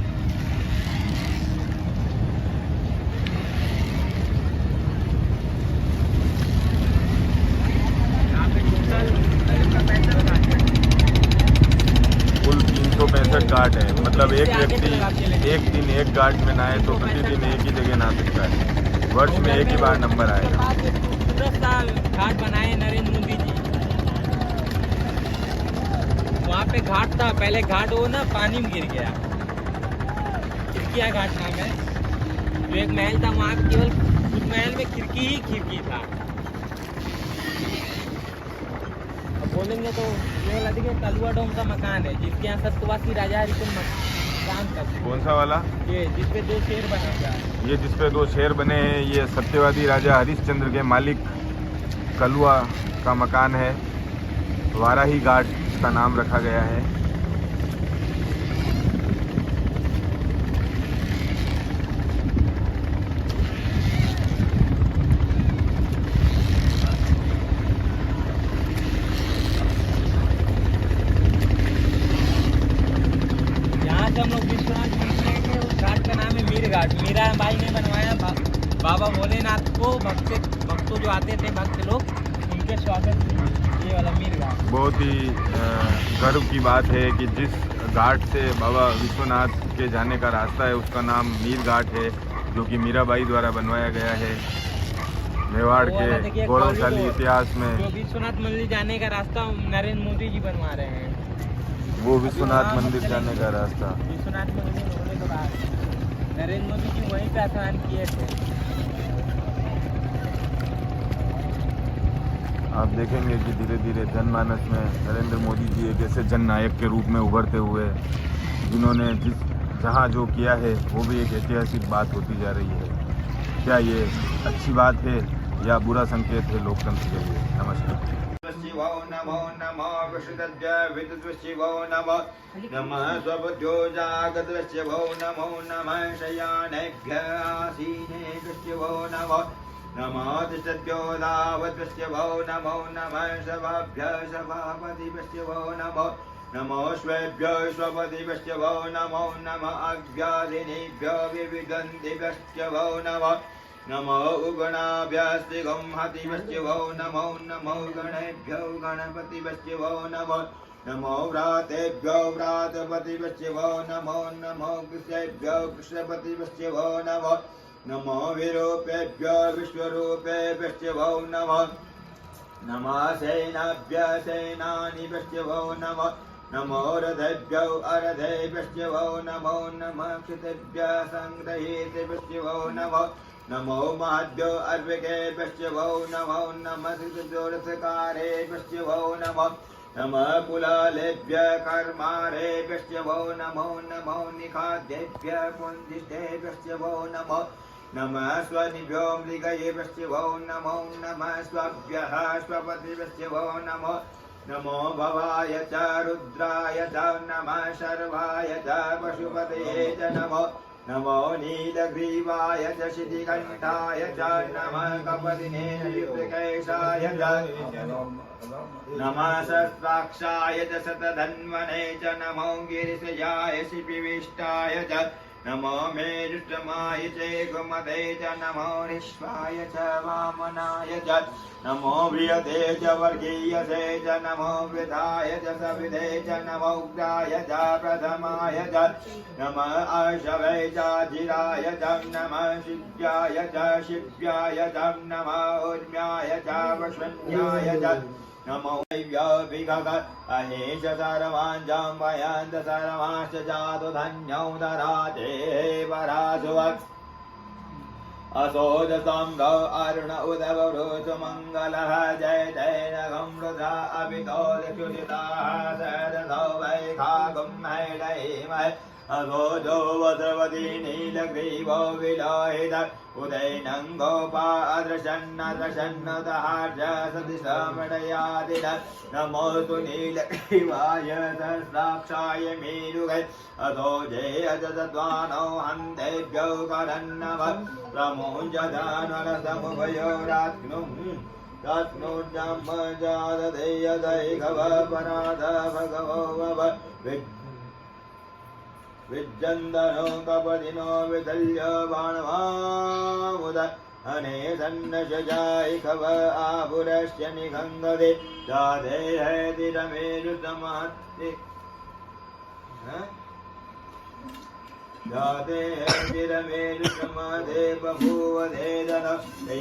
कुल 365 घाट है, मतलब एक व्यक्ति एक दिन एक घाट में नहाए तो प्रतिदिन एक ही जगह नहा सकता है। वर्ष में एक ही बार नंबर आएगा। घाट बनाए नरेंद्र मोदी जी। वहाँ पे घाट था पहले, घाट वो ना पानी में गिर गया। खिड़किया घाट नाम है। जो एक महल था वहाँ केवल उस महल में खिड़की ही खिड़की था। अब बोलेंगे तो ये वाला देखिए कलुआ डोम का मकान है, जिसके यहाँ सत्यवासी राजा हरिचंद्र काम करते। कौन सा वाला? ये जिसपे 2 शेर बना हुआ है। ये जिसपे 2 शेर बने हैं, ये सत्यवादी राजा हरिश्चंद्र के मालिक कलुआ का मकान है। वाराही घाट का नाम रखा गया है। यहाँ से हम लोग विश्वनाथ के उस घाट का नाम है मीर घाट। मीरा बाई ने बनवाया बाबा भोलेनाथ को। भक्तों जो आते थे, भक्त लोग, उनके स्वागत के लिए ये वाला मीर घाट। बहुत ही गर्व की बात है कि जिस घाट से बाबा विश्वनाथ के जाने का रास्ता है उसका नाम मीर घाट है, जो कि मीराबाई द्वारा बनवाया गया है। मेवाड़ के गौरवशाली इतिहास में जो विश्वनाथ मंदिर जाने का रास्ता नरेंद्र मोदी जी बनवा रहे हैं। वो विश्वनाथ मंदिर जाने का रास्ता विश्वनाथ मंदिर होने के बाद नरेंद्र मोदी जी वहीं पे स्नान किए थे। आप देखेंगे कि धीरे धीरे जनमानस में नरेंद्र मोदी जी एक ऐसे जननायक के रूप में उभरते हुए, जिन्होंने जहाँ जो किया है वो भी एक ऐतिहासिक बात होती जा रही है। क्या ये अच्छी बात है या बुरा संकेत है लोकतंत्र के लिए? नमस्कार। शिवो नमो नमो विशुद्धज्ञ विदुद्शिवो नमो नमः स्वबुद्धो जागतशिवो नमो नमः शयानेभ्य आसीनेभ्यो नमो नमो तिष्ठद्यो दावद्शिवो नमो नमः सभाभ्य सभापतिभ्यो नमो नमो श्वेभ्यो स्वपतिभ्यो नमो नमः अज्ञादिनेभ्यो विविदन्तिभ्यो नमो नमो उगणाभ्यस्तिगंहतिभ्यो नमो नमो गणेभ्यो गणपतिभ्यो नमो नमो व्रातेभ्यो व्रातपतिभ्यो नमो नमो कृष्णेभ्यो कृष्णपतिभ्यो नमो नमो विरूपेभ्यो विश्वरूपेभ्यो नमो नमः सेनाभ्य सेनानिभ्यो नमो नमो रथेभ्यो अरथेभ्यो नमो नमः क्षितेभ्य संग्रहीतेभ्यो नमो नमो महाभ्यो अर्विकेभ्यो नमो नमः रथकारेभ्यो नमो नमः कुलालेभ्य कर्मारेभ्यो नमो नमो निखाद्येभ्य कुञ्जिष्ठेभ्यो नमो नमः स्वनिभ्यो मृगयेभ्यो नमो नमः स्वभ्यः स्वपतिभ्यो नमो नमो भवाय च रुद्राय च नमः शर्वाय च पशुपतये च नमो नमो नीलग्रीवाय च शितिकण्ठाय च नमः कपदिने युद्धकेशाय च नमः सहस्राक्षाय च शतधन्वने च नमो गिरिशयाय शिपिविष्टाय च नमो मेरुष्टमाय च गोमते च नमो ऋष्वाय च वामनाय च नमो बृहते च वर्गीयसे च नमो वृथाय च सविधे च नमो उग्राय च प्रथमाय च नमः आशवे च जिराय च नमः शिव्याय च नमः ऊर्म्याय च वश्वन्याय च नमो व्याभिगग अहेश सर्वाञ्जाम्बयान्त सर्वांश्च जातु धन्यौ दराते वरासुवक् असोजसं गौ अरुण उदव वृष मङ्गलः जय जय नगं वृथा अभितोलचुरिताः सरसौ वैखागुं हैडैमहे अघोजो वसवती नीलग्रीवो विलोहित उदयनं गोपादृशन्नदृशन्नदहार्ज सदिशमणयादिन नमोऽस्तु नीलग्रीवाय सहस्राक्षाय मेरुगै अधो जयजद्वानो हन्तेभ्यो करन्नमः प्रमुञ्जदानरसमुभयोरात्नुम् रत्नोर्जम्मजाददेयदैघव पराध भगवो विज्जन्दनो कपदिनो विदल्य बाणवामुद अने सन्नशजायिखव आभुरस्य निगङ्गदे जादे हैदिरमेरुतमहत्ति जाते हैदिरमेरुतमदे बभूवधेदन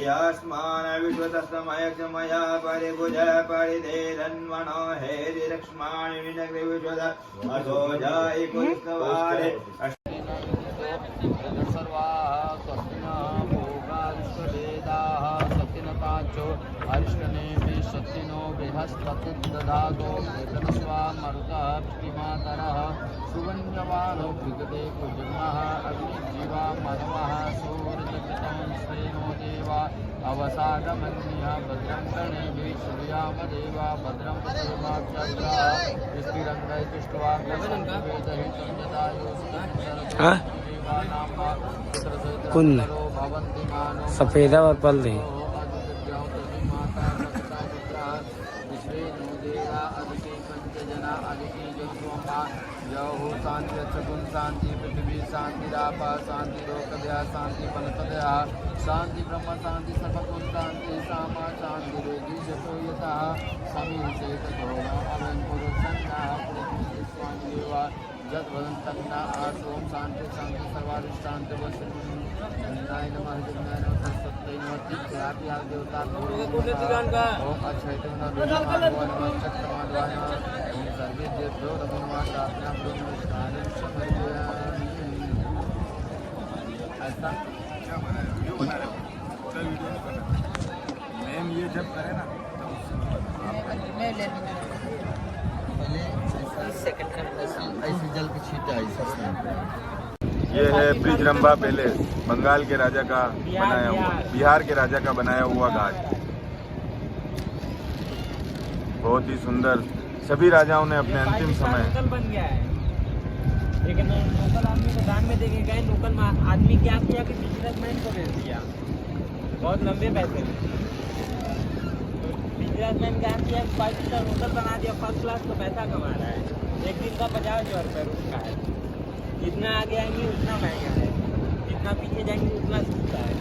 यस्मान् विश्वतस्तमयक्षमया परिभुज परिदेदन्मनो हेदिरक्ष्माणि विनग्रिविश्वद असो जायि कुष्णवारे अरिष्टनेमि सत्तिनो बृहस्पतिर्दधातो वेदनस्वा मरुतः प्रतिमातरः सुगन्धवानो विगते कुजन्मः अग्निजीवा मनवः सूर्यजगतं स्वेनो देवा अवसादमन्यः भद्रं गणेभिः श्रूयामदेवा भद्रं पश्येमाक्षाः स्थिरङ्गैतुष्ट्वा वेदहितं कुन भवन्ति मानो सफेदा और पल्ले शांति अच्छुन शांति पृथ्वी शांतिराप शांति लोकदया शांति फलपदया शांति ब्रह्म शांति सर्वगुण शांति सामा शांति रोगी जतो यतः समीर चेत धोरा अवं पुरुषन्नाः पुरुषं स्वामी देवा जत वदन्तन्ना आसोम शांति शांति सर्वारिष्टान्त वसुन नाय नमः जनाय नमः सरस्वती नमः त्यापि आदि देवता ओम अक्षयते नमः नमः चक्रमाद्वाय ओम सर्वे देवतो नमः प्रार्थना ब्रह्मचार्य समर्पयामि ऐसा क्या बना रहे हो? वीडियो बना रहे हो? पूरा वीडियो नहीं बना। मैम ये जब करे ना तब उससे ऐसे जल की छीटा ऐसा ये है ब्रिजरंभा पैलेस, बंगाल के राजा का बनाया हुआ, बिहार के राजा का बनाया हुआ घाट। बहुत ही सुंदर। सभी राजाओं ने अपने अंतिम समय लोकल बन गया है, लेकिन लोकल आदमी को दान में देके गए। लोकल आदमी क्या किया कि बिजनेसमैन को बेच दिया बहुत लंबे पैसे में। बिजनेसमैन क्या किया, 5 स्टार होटल बना दिया, फर्स्ट क्लास तो पैसा कमा रहा है। एक दिन का 50,000 रुपये रूम का है। जितना आगे आएंगे उतना महंगा है, जितना पीछे जाएंगे उतना सस्ता है।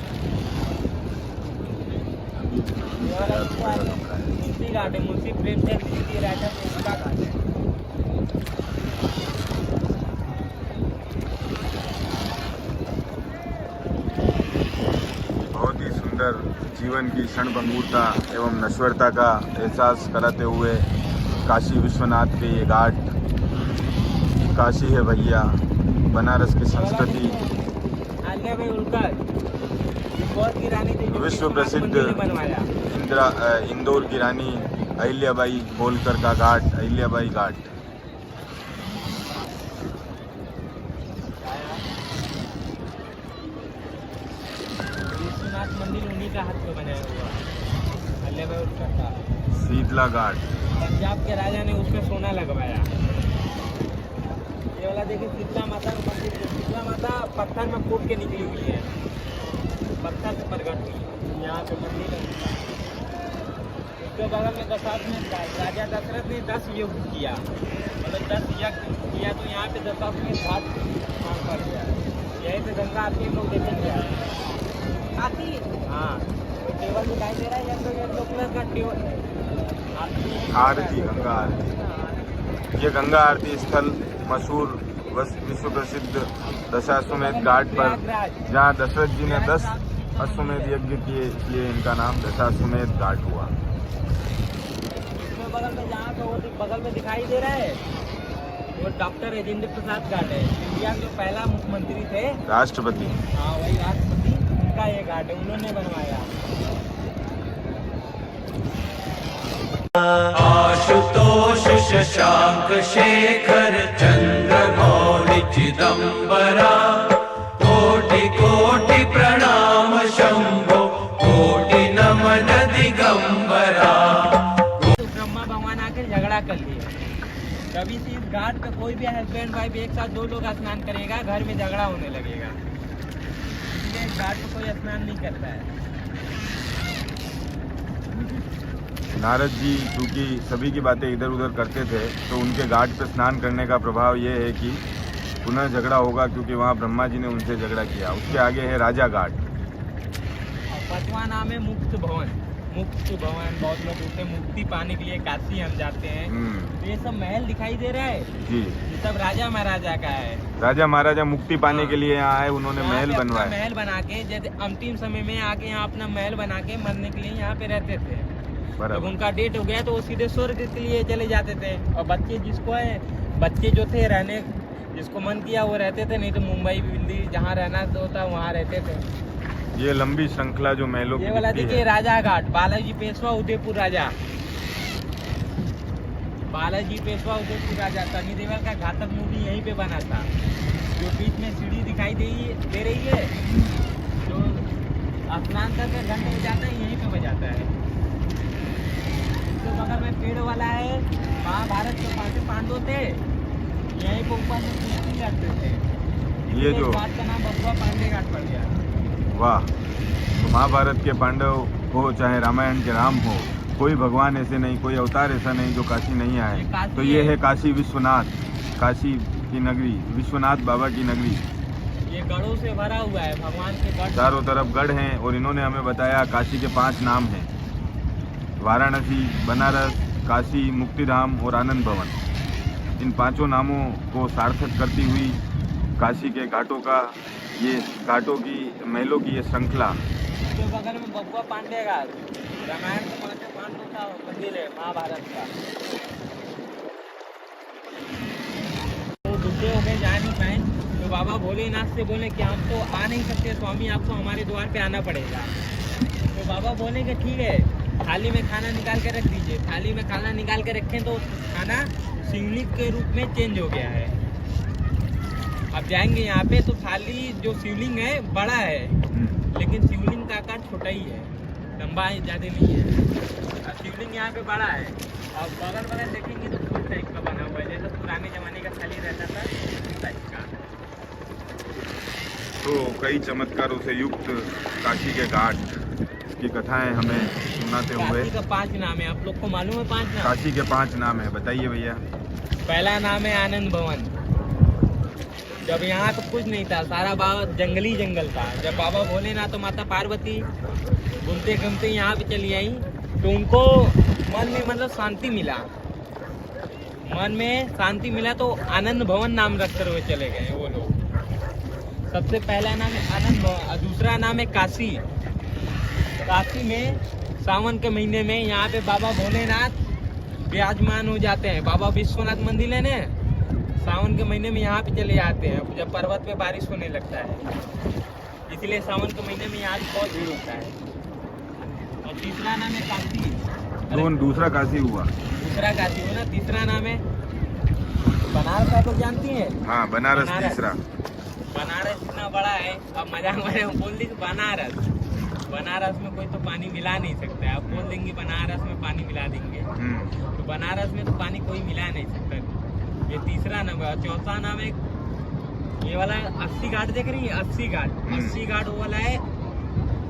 ये वाला मुंशी घाट है, मुंशी प्रेमचंद जी राजा तो उसका घाट है। बहुत ही सुंदर जीवन की क्षणभंगुरता एवं नश्वरता का एहसास कराते हुए काशी विश्वनाथ के ये घाट, काशी है भैया, बनारस की संस्कृति, विश्व प्रसिद्ध इंदौर की रानी अहिल्याबाई होलकर का घाट, अहिल्याबाई घाट। विश्वनाथ मंदिर उन्हीं का हाथ में बनाया हुआ अहिल्याबाई होलकर का। शीतला घाट, पंजाब के राजा ने उसमें सोना लगवाया। ये वाला देखिए शीतला माता का मंदिर, शीतला माता पत्थर में फूट के निकली हुई है, पत्थर से प्रकट हुई है। यहाँ पे मंदिर है। उसके बगल में दशाश्वमेध घाट, राजा दशरथ ने 10 युद्ध किया, मतलब 10 यज्ञ किया, तो यहाँ पे दशाश्वमेध घाट पर गया। यहीं से गंगा आती है, लोग देखेंगे आती है। हाँ, तो टेबल दिखाई दे रहा है, येलो कलर का टेबल आरती, गंगा आरती। ये गंगा आरती स्थल मशहूर विश्व प्रसिद्ध दशाश्वमेध घाट पर, जहाँ दशरथ जी ने 10 अश्वमेध यज्ञ किए, इसलिए इनका नाम दशाश्वमेध घाट हुआ। इसमें बगल में जहाँ पे वो बगल में दिखाई दे रहा है, वो डॉक्टर राजेंद्र प्रसाद घाट है। इंडिया के जो पहला मुख्यमंत्री थे, राष्ट्रपति। हाँ वही राष्ट्रपति, उनका ये घाट है, उन्होंने बनवाया। आशुतोष शशांक शेखर चंद्रमौलि चिदंबरा कोटि कोटि प्रणाम शंभो कोटि नमन दिगंबरा। तो ब्रह्मा भगवान आकर झगड़ा कर लिए, कभी से इस घाट पे कोई भी हस्बैंड वाइफ एक साथ 2 लोग स्नान करेगा घर में झगड़ा होने लगेगा, इसलिए इस घाट पे कोई स्नान नहीं करता है। नारद जी क्योंकि सभी की बातें इधर उधर करते थे तो उनके घाट पे स्नान करने का प्रभाव ये है कि पुनः झगड़ा होगा, क्योंकि वहाँ ब्रह्मा जी ने उनसे झगड़ा किया। उसके आगे है राजा घाट। और 5वां नाम है मुक्त भवन। मुक्त भवन बहुत लोग बोलते हैं मुक्ति पाने के लिए काशी हम जाते हैं, तो ये सब महल दिखाई दे रहा है जी, ये सब राजा महाराजा का है। राजा महाराजा मुक्ति पाने के लिए यहाँ आए, उन्होंने यहाँ महल पे अपना बनवाया। महल बना के जैसे अंतिम समय में आके यहाँ अपना महल बना के मरने के लिए यहाँ पे रहते थे। जब बराबर। उनका डेट हो गया तो वो सीधे स्वर्ग के लिए चले जाते थे, और बच्चे जिसको है बच्चे जो थे रहने जिसको मन किया वो रहते थे, नहीं तो मुंबई दिल्ली जहाँ रहना होता वहाँ रहते थे। ये लंबी श्रृंखला जो महलों की ये वाला दिखती देखिए है। राजा घाट, बालाजी पेशवा उदयपुर राजा, बालाजी पेशवा उदयपुर राजा। सनी देओल का घातक मूवी यहीं पे बना था। जो बीच में सीढ़ी दिखाई दे रही है, जो स्नान करके घंटे बजाता है यहीं पे बजाता है। इसके बगल में पेड़ वाला है, महाभारत के 5 पांडव थे, यहीं पे ऊपर में कुश्ती लड़ते थे। ये इसलिए जो इस घाट का नाम बसवा पांडे घाट पड़ गया। वाह, महाभारत के पांडव हो चाहे रामायण के राम हो, कोई भगवान ऐसे नहीं, कोई अवतार ऐसा नहीं जो काशी नहीं आए। तो ये है काशी विश्वनाथ, काशी की नगरी, विश्वनाथ बाबा की नगरी। ये गढ़ों से भरा हुआ है, भगवान के गढ़ चारों तरफ गढ़ हैं और इन्होंने हमें बताया काशी के 5 नाम हैं, वाराणसी, बनारस, काशी, मुक्तिधाम और आनंद भवन। इन 5 नामों को सार्थक करती हुई काशी के घाटों का ये घाटों की महलों की ये श्रृंखला। इसके बगल में बबुआ पांडे घाट, रामायण के 5 पांडव का मंदिर है, महाभारत का। तो दुखे हो गए जा नहीं पाए, तो बाबा भोलेनाथ से बोले कि हम तो आ नहीं सकते स्वामी, आपको हमारे द्वार पे आना पड़ेगा। तो बाबा बोले कि ठीक है, थाली में खाना निकाल के रख दीजिए। थाली में खाना निकाल के रखें तो खाना शिवलिंग के रूप में चेंज हो गया है। अब जाएंगे यहाँ पे तो थाली जो शिवलिंग है बड़ा है, लेकिन शिवलिंग का आकार छोटा ही है, लंबा ज़्यादा नहीं है। अब शिवलिंग यहाँ पे बड़ा है, और बगल बगल देखेंगे तो फूल टाइप का बना हुआ है, जैसे पुराने ज़माने का थाली रहता था उस टाइप का। तो कई चमत्कारों से युक्त काशी के घाट की कथाएं हमें सुनाते हुए। काशी का 5 नाम है, आप लोग को मालूम है 5 नाम? काशी के 5 नाम है, बताइए भैया। पहला नाम है आनंद भवन। जब यहाँ तो कुछ नहीं था, सारा बाबा जंगली जंगल था। जब बाबा भोलेनाथ तो माता पार्वती घूमते घूमते यहाँ पे चली आई, तो उनको मन में मतलब शांति मिला, मन में शांति मिला, तो आनंद भवन नाम रखकर हुए चले गए वो लोग। सबसे पहला नाम है आनंद भवन, और दूसरा नाम है काशी। काशी में सावन के महीने में यहाँ पे बाबा भोलेनाथ विराजमान हो जाते हैं। बाबा विश्वनाथ मंदिर है ना, सावन के महीने में यहाँ पे चले जाते हैं जब पर्वत पे बारिश होने लगता है, इसलिए सावन के महीने में यहाँ बहुत भीड़ होता है। और तीसरा नाम है काशी। दूसरा काशी हुआ, दूसरा काशी हो ना। तीसरा नाम है बनारस, आप लोग जानती हैं? हाँ बनारस तीसरा। बनारस इतना बड़ा है, अब मजाक में बोल दी बनारस, बनारस में कोई तो पानी मिला नहीं सकता है। आप बोल देंगे बनारस में पानी मिला देंगे, तो बनारस में तो पानी कोई मिला नहीं सकता। ये तीसरा नाम है। चौथा नाम है ये वाला 80 घाट, देख रही है 80 घाट। 80 घाट वो वाला है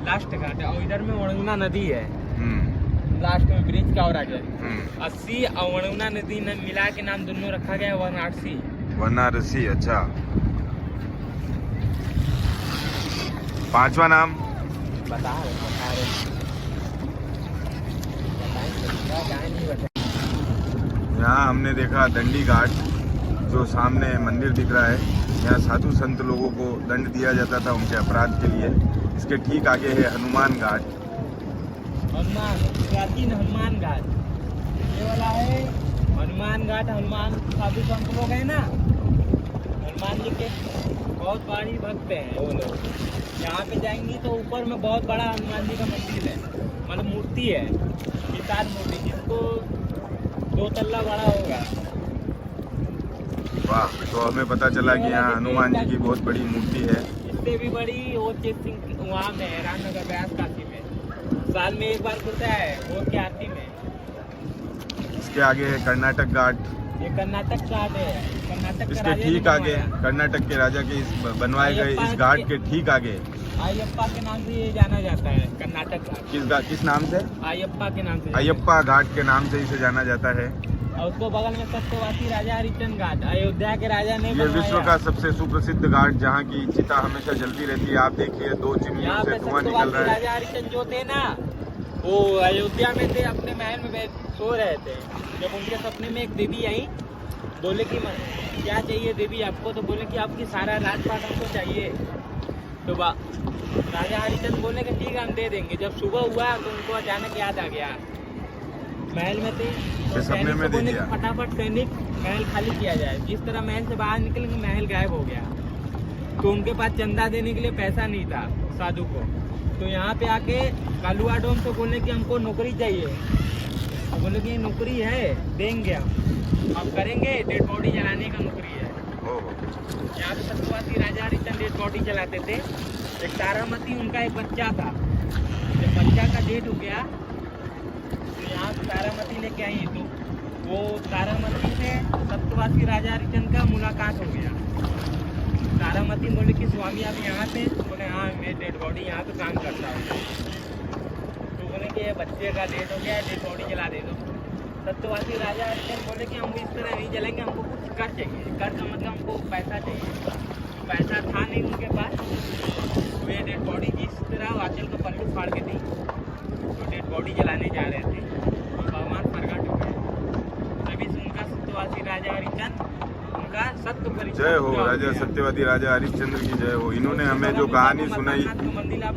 लास्ट घाट है, और इधर में वणुना नदी है लास्ट में, ब्रिज का और आगे 80 और वणुना नदी मिला के नाम दोनों रखा गया है वाराणसी। वाराणसी, अच्छा। 5वां नाम बता रहे यहाँ हमने देखा दंडी घाट, जो सामने मंदिर दिख रहा है। यहाँ साधु संत लोगों को दंड दिया जाता था उनके अपराध के लिए। इसके ठीक आगे है हनुमान घाट। हनुमान, प्राचीन हनुमान घाट ये वाला है। हनुमान घाट, हनुमान साधु संत लोग है ना, हनुमान जी के बहुत बड़ी भक्त हैं वो लोग। यहाँ पे जाएंगी तो ऊपर में बहुत बड़ा हनुमान जी का मंदिर है, मतलब मूर्ति है, विशाल मूर्ति, जिसको 2 तल्ला बड़ा होगा। वाह, तो हमें पता चला कि यहाँ हनुमान जी की बहुत बड़ी मूर्ति है। इससे भी बड़ी वो चेत सिंह वहाँ में है, रामनगर ब्यास काशी में, साल में एक बार खुलता है वो की आरती में। इसके आगे है कर्नाटक घाट। ये कर्नाटक घाट है, कर्नाटक का इसके राजा ने ठीक आगे बनवाया। कर्नाटक के राजा के बनवाए गए इस घाट के ठीक आगे अयप्पा के नाम से ये जाना जाता है, कर्नाटक घाट। किस नाम से? अयप्पा के नाम से। अयप्पा घाट के नाम से इसे जाना जाता है। और उसको बगल में सत्यवासी राजा हरिश्चंद्र घाट, अयोध्या के राजा ने ये विश्व का सबसे सुप्रसिद्ध घाट, जहाँ की चिता हमेशा जलती रहती है। आप देखिए 2 चिमनियों यहाँ से पे धुआं निकल सत्यवासी रहा है। राजा हरिश्चंद्र जो थे ना, वो अयोध्या में थे, अपने महल में सो रहे थे। जब उनके सपने में एक देवी आई, बोले कि क्या चाहिए देवी आपको? तो बोले कि आपकी सारा राजपाट हमको चाहिए। तो राजा हरिश्चंद्र बोले कि ठीक है हम दे देंगे। जब सुबह हुआ तो उनको अचानक याद आ गया, महल में थे तो सैनिक को बोले कि फटाफट सैनिक महल खाली किया जाए। जिस तरह महल से बाहर निकलेंगे महल गायब हो गया। तो उनके पास चंदा देने के लिए पैसा नहीं था साधु को। तो यहाँ पे आके कालुआ डोम से बोले कि हमको नौकरी चाहिए। तो बोले कि नौकरी है, देंगे हम करेंगे, डेड बॉडी जलाने का नौकरी है। यहाँ पे सत्यवासी राजा हरिश्चंद्र डेड बॉडी जलाते थे। एक तारामती उनका एक बच्चा था, जब बच्चा का डेट हो गया तो यहाँ से तारामती लेके आई। तो वो तारामती से सत्यवासी राजा हरिश्चंद्र का मुलाकात हो गया। तारामती बोले कि स्वामी आप यहाँ पे? बोले हाँ, मैं डेड बॉडी यहाँ पे काम करता हूँ। तो बोले कि ये बच्चे का डेट हो गया है, डेड बॉडी जला दे दो। सत्यवासी राजा हरिश्चंद्र बोले कि हम इस तरह नहीं जलेंगे, हमको कुछ कर चाहिए। कर का मतलब हमको पैसा चाहिए। पैसा था नहीं उनके पास। वे डेड बॉडी जिस तरह आंचल का पल्लू फाड़ के दी, तो डेड बॉडी जलाने जा रहे थे तो भगवान प्रकट हो गए। तभी से उनका सत्यवासी राजा हरिश्चंद्र उनका सत्य परिचय। जय हो राजा सत्यवादी राजा हरिश्चंद्र की जय हो। इन्होंने हमें जो कहानी सुनाई,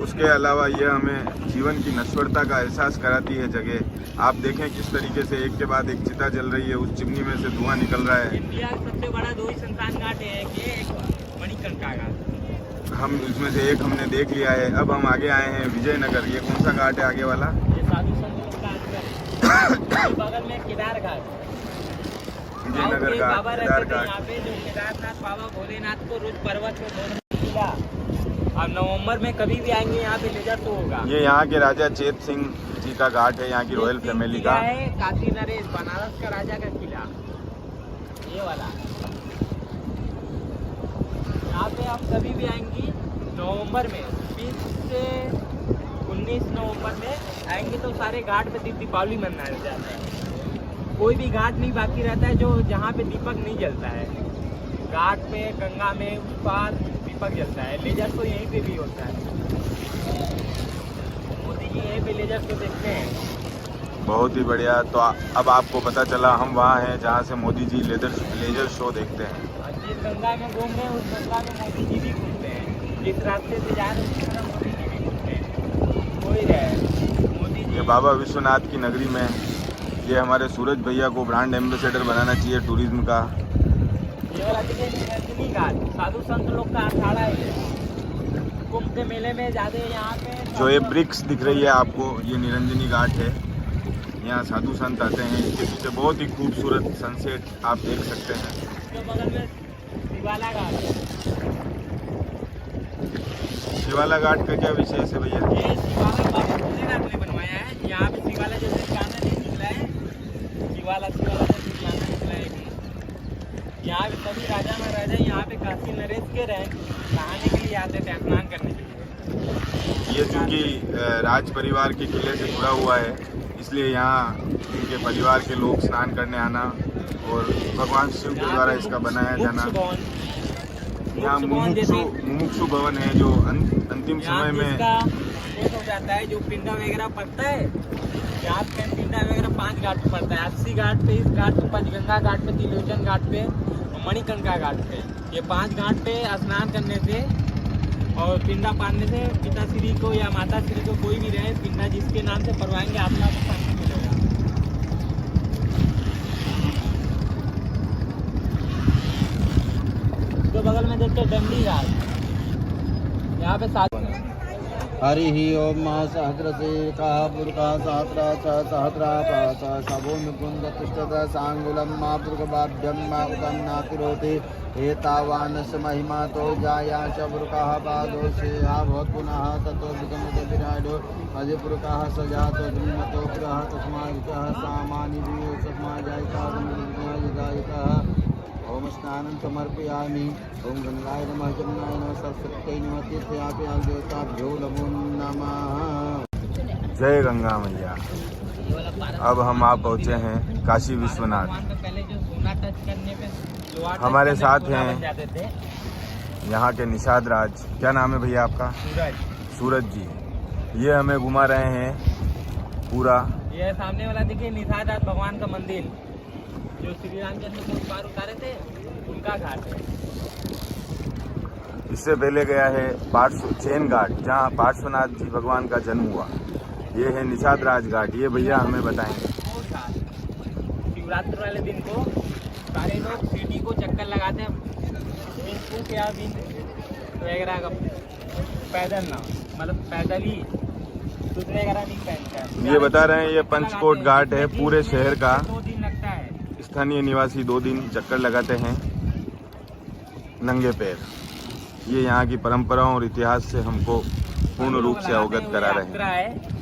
उसके अलावा यह हमें जीवन की नश्वरता का एहसास कराती है जगह। आप देखें किस तरीके से एक के बाद एक चिता जल रही है, उस चिमनी में से धुआं निकल रहा है। इंडिया का सबसे बड़ा 2 ही शमशान घाट है, एक मणिकर्णिका घाट। हम इसमें से एक हमने देख लिया है। अब हम आगे आए हैं विजयनगर। ये कौन सा घाट है आगे वाला? ये साधु संतों का आश्रम। बगल में केदार घाट, विजयनगर घाट, बाबा केदार रहते थे घाट। यहाँ पे, जो केदारनाथ बाबा भोलेनाथ को रोज पर्वत पे मिला। और नवंबर में कभी भी आएंगे यहाँ पे लेजर तो होगा। ये यहाँ के राजा चेत सिंह जी का घाट है, यहाँ की रॉयल फैमिली का है। काशी नरेश, बनारस का राजा का किला, ये वाला। यहाँ पे आप कभी भी आएंगी नवंबर में, 20 से 19 नवंबर में आएंगे तो सारे घाट पे दीपावली मनाया जाता है। कोई भी घाट नहीं बाकी रहता है जो जहाँ पे दीपक नहीं जलता है। घाट पे, गंगा में, उस पार दीपक जलता है। लेजर तो यहीं पे भी होता है। मोदी जी यहीं पे लेजर को देखते हैं। बहुत ही बढ़िया। तो अब आपको पता चला हम वहाँ हैं जहाँ से मोदी जी लेजर शो देखते हैं। और जिस गंगा में घूम रहे हैं उस गंगा में मोदी जी भी घूमते हैं। जिस रास्ते से जा रहे हैं उस तरह मोदी जी भी घूमते हैं। कोई रहे मोदी जी। ये बाबा विश्वनाथ की नगरी में ये हमारे सूरज भैया को ब्रांड एम्बेसडर बनाना चाहिए टूरिज्म का। ये वाला देखिए निरंजनी घाट, साधु संत लोग का अखाड़ा है। कुंभ के मेले में जाते हैं यहाँ पे। जो ये ब्रिक्स दिख रही है आपको, ये निरंजनी घाट है। यहाँ साधु संत आते हैं। इसके पीछे बहुत ही खूबसूरत सनसेट आप देख सकते हैं। इसके बगल में शिवाला घाट। शिवाला घाट का क्या विशेष है भैया? ये शिवाला बाबा भोलेनाथ ने बनवाया है। यहाँ पे शिवाला जैसे गाना नहीं निकला है, शिवाला जैसे गाना निकला है। यहाँ पे सभी राजा महाराजा यहाँ पे काशी नरेश के नहाने के लिए आते थे, स्नान करने के लिए। ये चूँकि राज परिवार के किले से जुड़ा हुआ है, इसलिए यहाँ उनके परिवार के लोग स्नान करने आना और भगवान शिव के द्वारा इसका बनाया जाना। यहाँ मुमुक्षु भवन है जो अंतिम समय में हो जाता है, जो पिंडा वगैरह पड़ता है। यहाँ पे पिंडा वगैरह 5 घाट पे पड़ता है। 80 घाट पे, इस घाट पे, पंचगंगा घाट पे, त्रिलोचन घाट पे और मणिकर्णिका घाट पे। ये 5 घाट पे स्नान करने से और पिंडा पाड़ने से पिताश्री को या माताश्री को कोई भी रहे, पिंडा जिसके नाम से पड़वाएंगे आत्मा को शांति मिलेगा। तो बगल में में देखते दंडी घाट, यहाँ पे हरि ओम सहस्रशीर्षः पुरुषः सहस्रा च सहस्रा पास सबो मुकुन्द तिष्ठत सांगुलं मा पुरुषवाभ्यं मा उदं नातिरोति एतावानस्य महिमा तो जाया च पुरुषः पादो शेहा भवत् पुनः ततो विगमते विराडो अधिपुरुषः सजातो जन्मतो पुरः तस्मादिकः सामानि वियो तस्मा जायिता ओम स्नानं समर्पयामि। ओम गंगाय नमः जमुनाय नमः सरस्वत्यै नमः तीर्थयापि देवताभ्यो नमो नमः। जय गंगा मैया। अब हम आप पहुँचे हैं काशी विश्वनाथ। पहले जो सोना टच करने पे हमारे साथ हैं जाते थे यहाँ के निषाद राज। क्या नाम है भैया आपका? सूरज जी। ये हमें घुमा रहे हैं पूरा। ये सामने वाला देखिए निषाद राज भगवान का मंदिर, जो श्री रामचंद्र को पार उतारे थे उनका घाट है। इससे पहले गया है चैन घाट, जहाँ पार्श्वनाथ जी भगवान का जन्म हुआ। ये है निषाद राज घाट। ये भैया हमें बताएंगे। शिवरात्रि वाले दिन को सारे लोग सिटी को चक्कर लगाते हैं, क्या भी वगैरह का पैदल ना, मतलब पैदल ही सूत्र वगैरह नहीं पहनते। ये बता रहे हैं ये पंचकोट घाट है पूरे शहर का। 2 दिन लगता है। स्थानीय निवासी 2 दिन चक्कर लगाते हैं नंगे पैर। ये यहाँ की परंपराओं और इतिहास से हमको पूर्ण रूप से अवगत करा रहे हैं।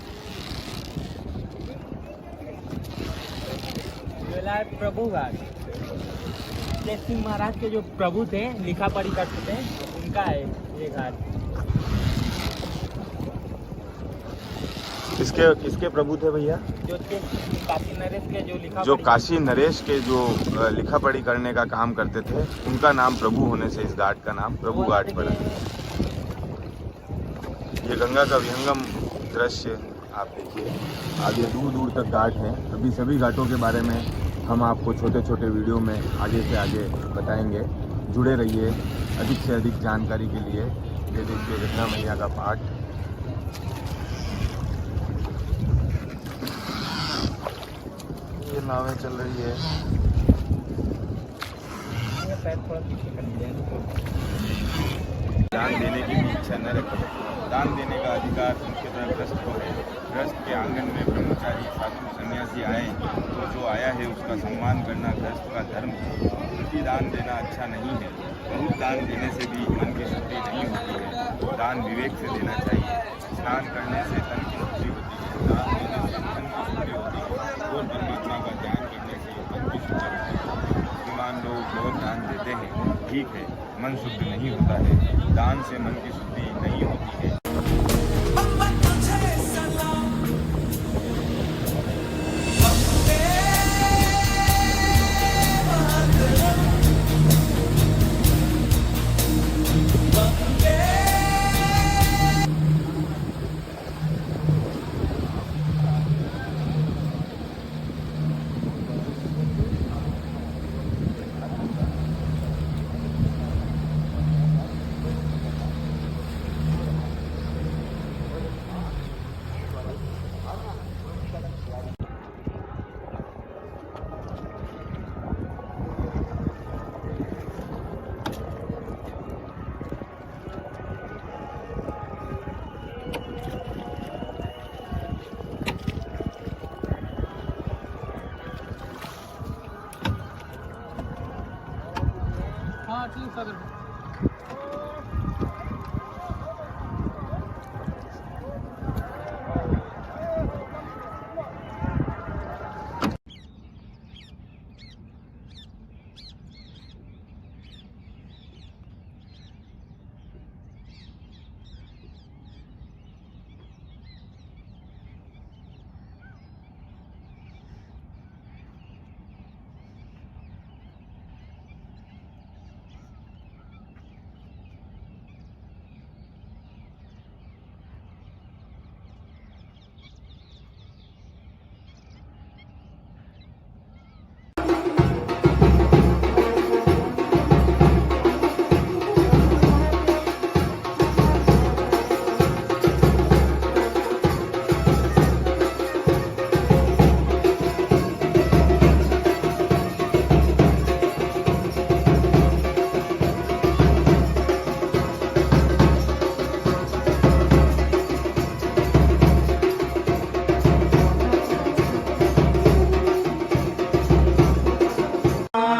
प्रभु घाट, जय सिंह महाराज के जो प्रभु थे, लिखा पढ़ी करते थे, उनका है ये घाट। किसके प्रभु थे भैया? जो काशी नरेश के जो काशी नरेश के जो लिखा पढ़ी करने का काम करते थे, उनका नाम प्रभु होने से इस घाट का नाम प्रभु घाट पड़ा। ये गंगा का विहंगम दृश्य आप देखिए। आगे दूर दूर तक घाट हैं। अभी सभी घाटों के बारे में हम आपको छोटे छोटे वीडियो में आगे से आगे बताएंगे। जुड़े रहिए अधिक से अधिक जानकारी के लिए। ये देखिए गंगा मैया का पाठ। ये नावें चल रही है। दान देने की भी इच्छा न रखें। दान देने का अधिकार मुख्यतः ग्रस्त को है। ग्रस्त के आंगन में ब्रह्मचारी साधु सन्यासी आए तो जो आया है उसका सम्मान करना ग्रस्त का धर्म है। उल्टी दान देना अच्छा नहीं है। बहुत दान देने से भी मन की शुद्धि नहीं होती है। दान विवेक से देना चाहिए। स्नान करने से तन की शुद्धि होती है। दान देने से मन की शुद्धि होती है और परमात्मा का ध्यान करने से मन की शुद्धि होती है। मुसलमान लोग बहुत दान देते हैं, ठीक है, मन शुद्ध नहीं होता है। दान से मन की शुद्धि नहीं होती है।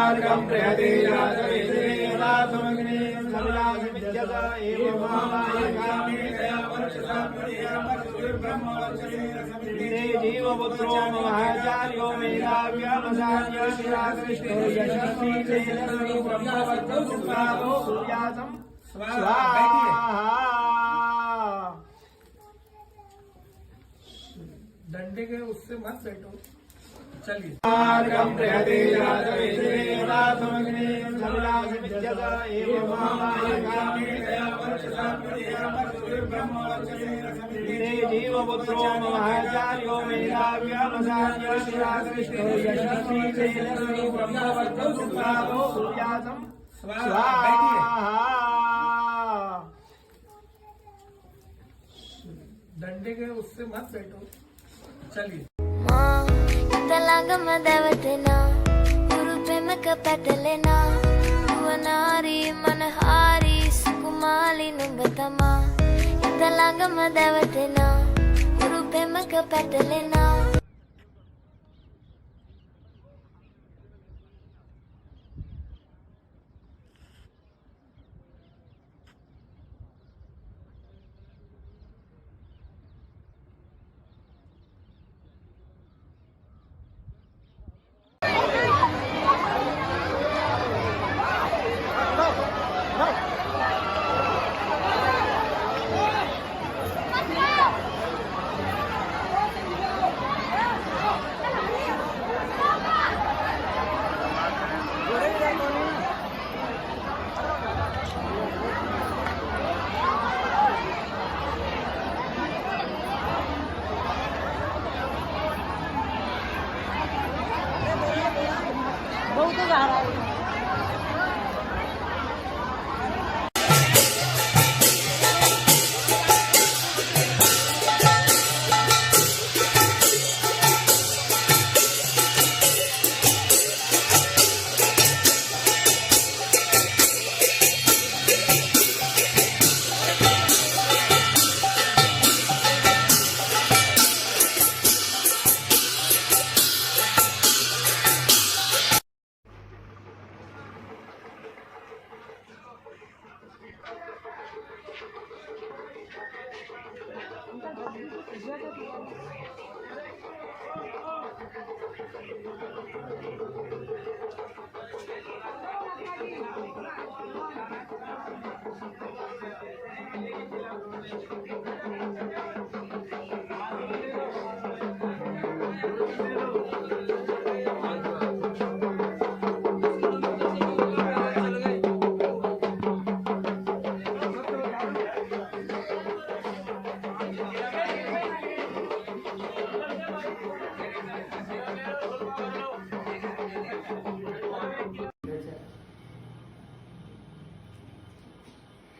मार्गं प्रहते जातवेदे यदा समग्ने सविलासमित्यत एवं महामायकामे दया वर्षसा परियामर्षुर्ब्रह्मवर्षमेरसमिते जीवपुत्रो महाचार्यो मेधाव्यामसान्य शिराकृष्णो यशस्वी तेजस्वी ब्रह्मवर्चस्वादो सूर्यासं स्वाहा। डंडे के उससे मत बैठो, चलिए। मार्गं प्रहते जातवेदे यदा समग्ने सविलासमित्यत एवं महामायकामे दया वर्षसा परियामर्षुर्ब्रह्मवर्षमेरसमिते जीवपुत्रो महाचार्यो मेधाव्यामसान्य शिराकृष्णो यशस्वी तेजस्वी ब्रह्मवर्चस्वादो सूर्यासं स्वाहा। डंडे के उससे मत बैठो, चलिए। ඉතලඟම දැවටෙනා උරු පෙමක පැටලෙනා නුවනාරී මනහාරී සුකුමාලි නුඹ තමා ඉතලඟම දැවටෙනා උරු පෙමක පැටලෙනා।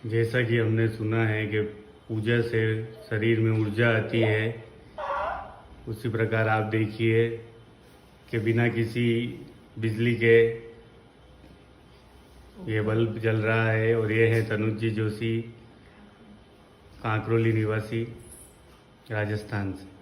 जैसा कि हमने सुना है कि पूजा से शरीर में ऊर्जा आती है, उसी प्रकार आप देखिए कि बिना किसी बिजली के ये बल्ब जल रहा है। और ये है तनुज जी जोशी, कांकरोली निवासी, राजस्थान से।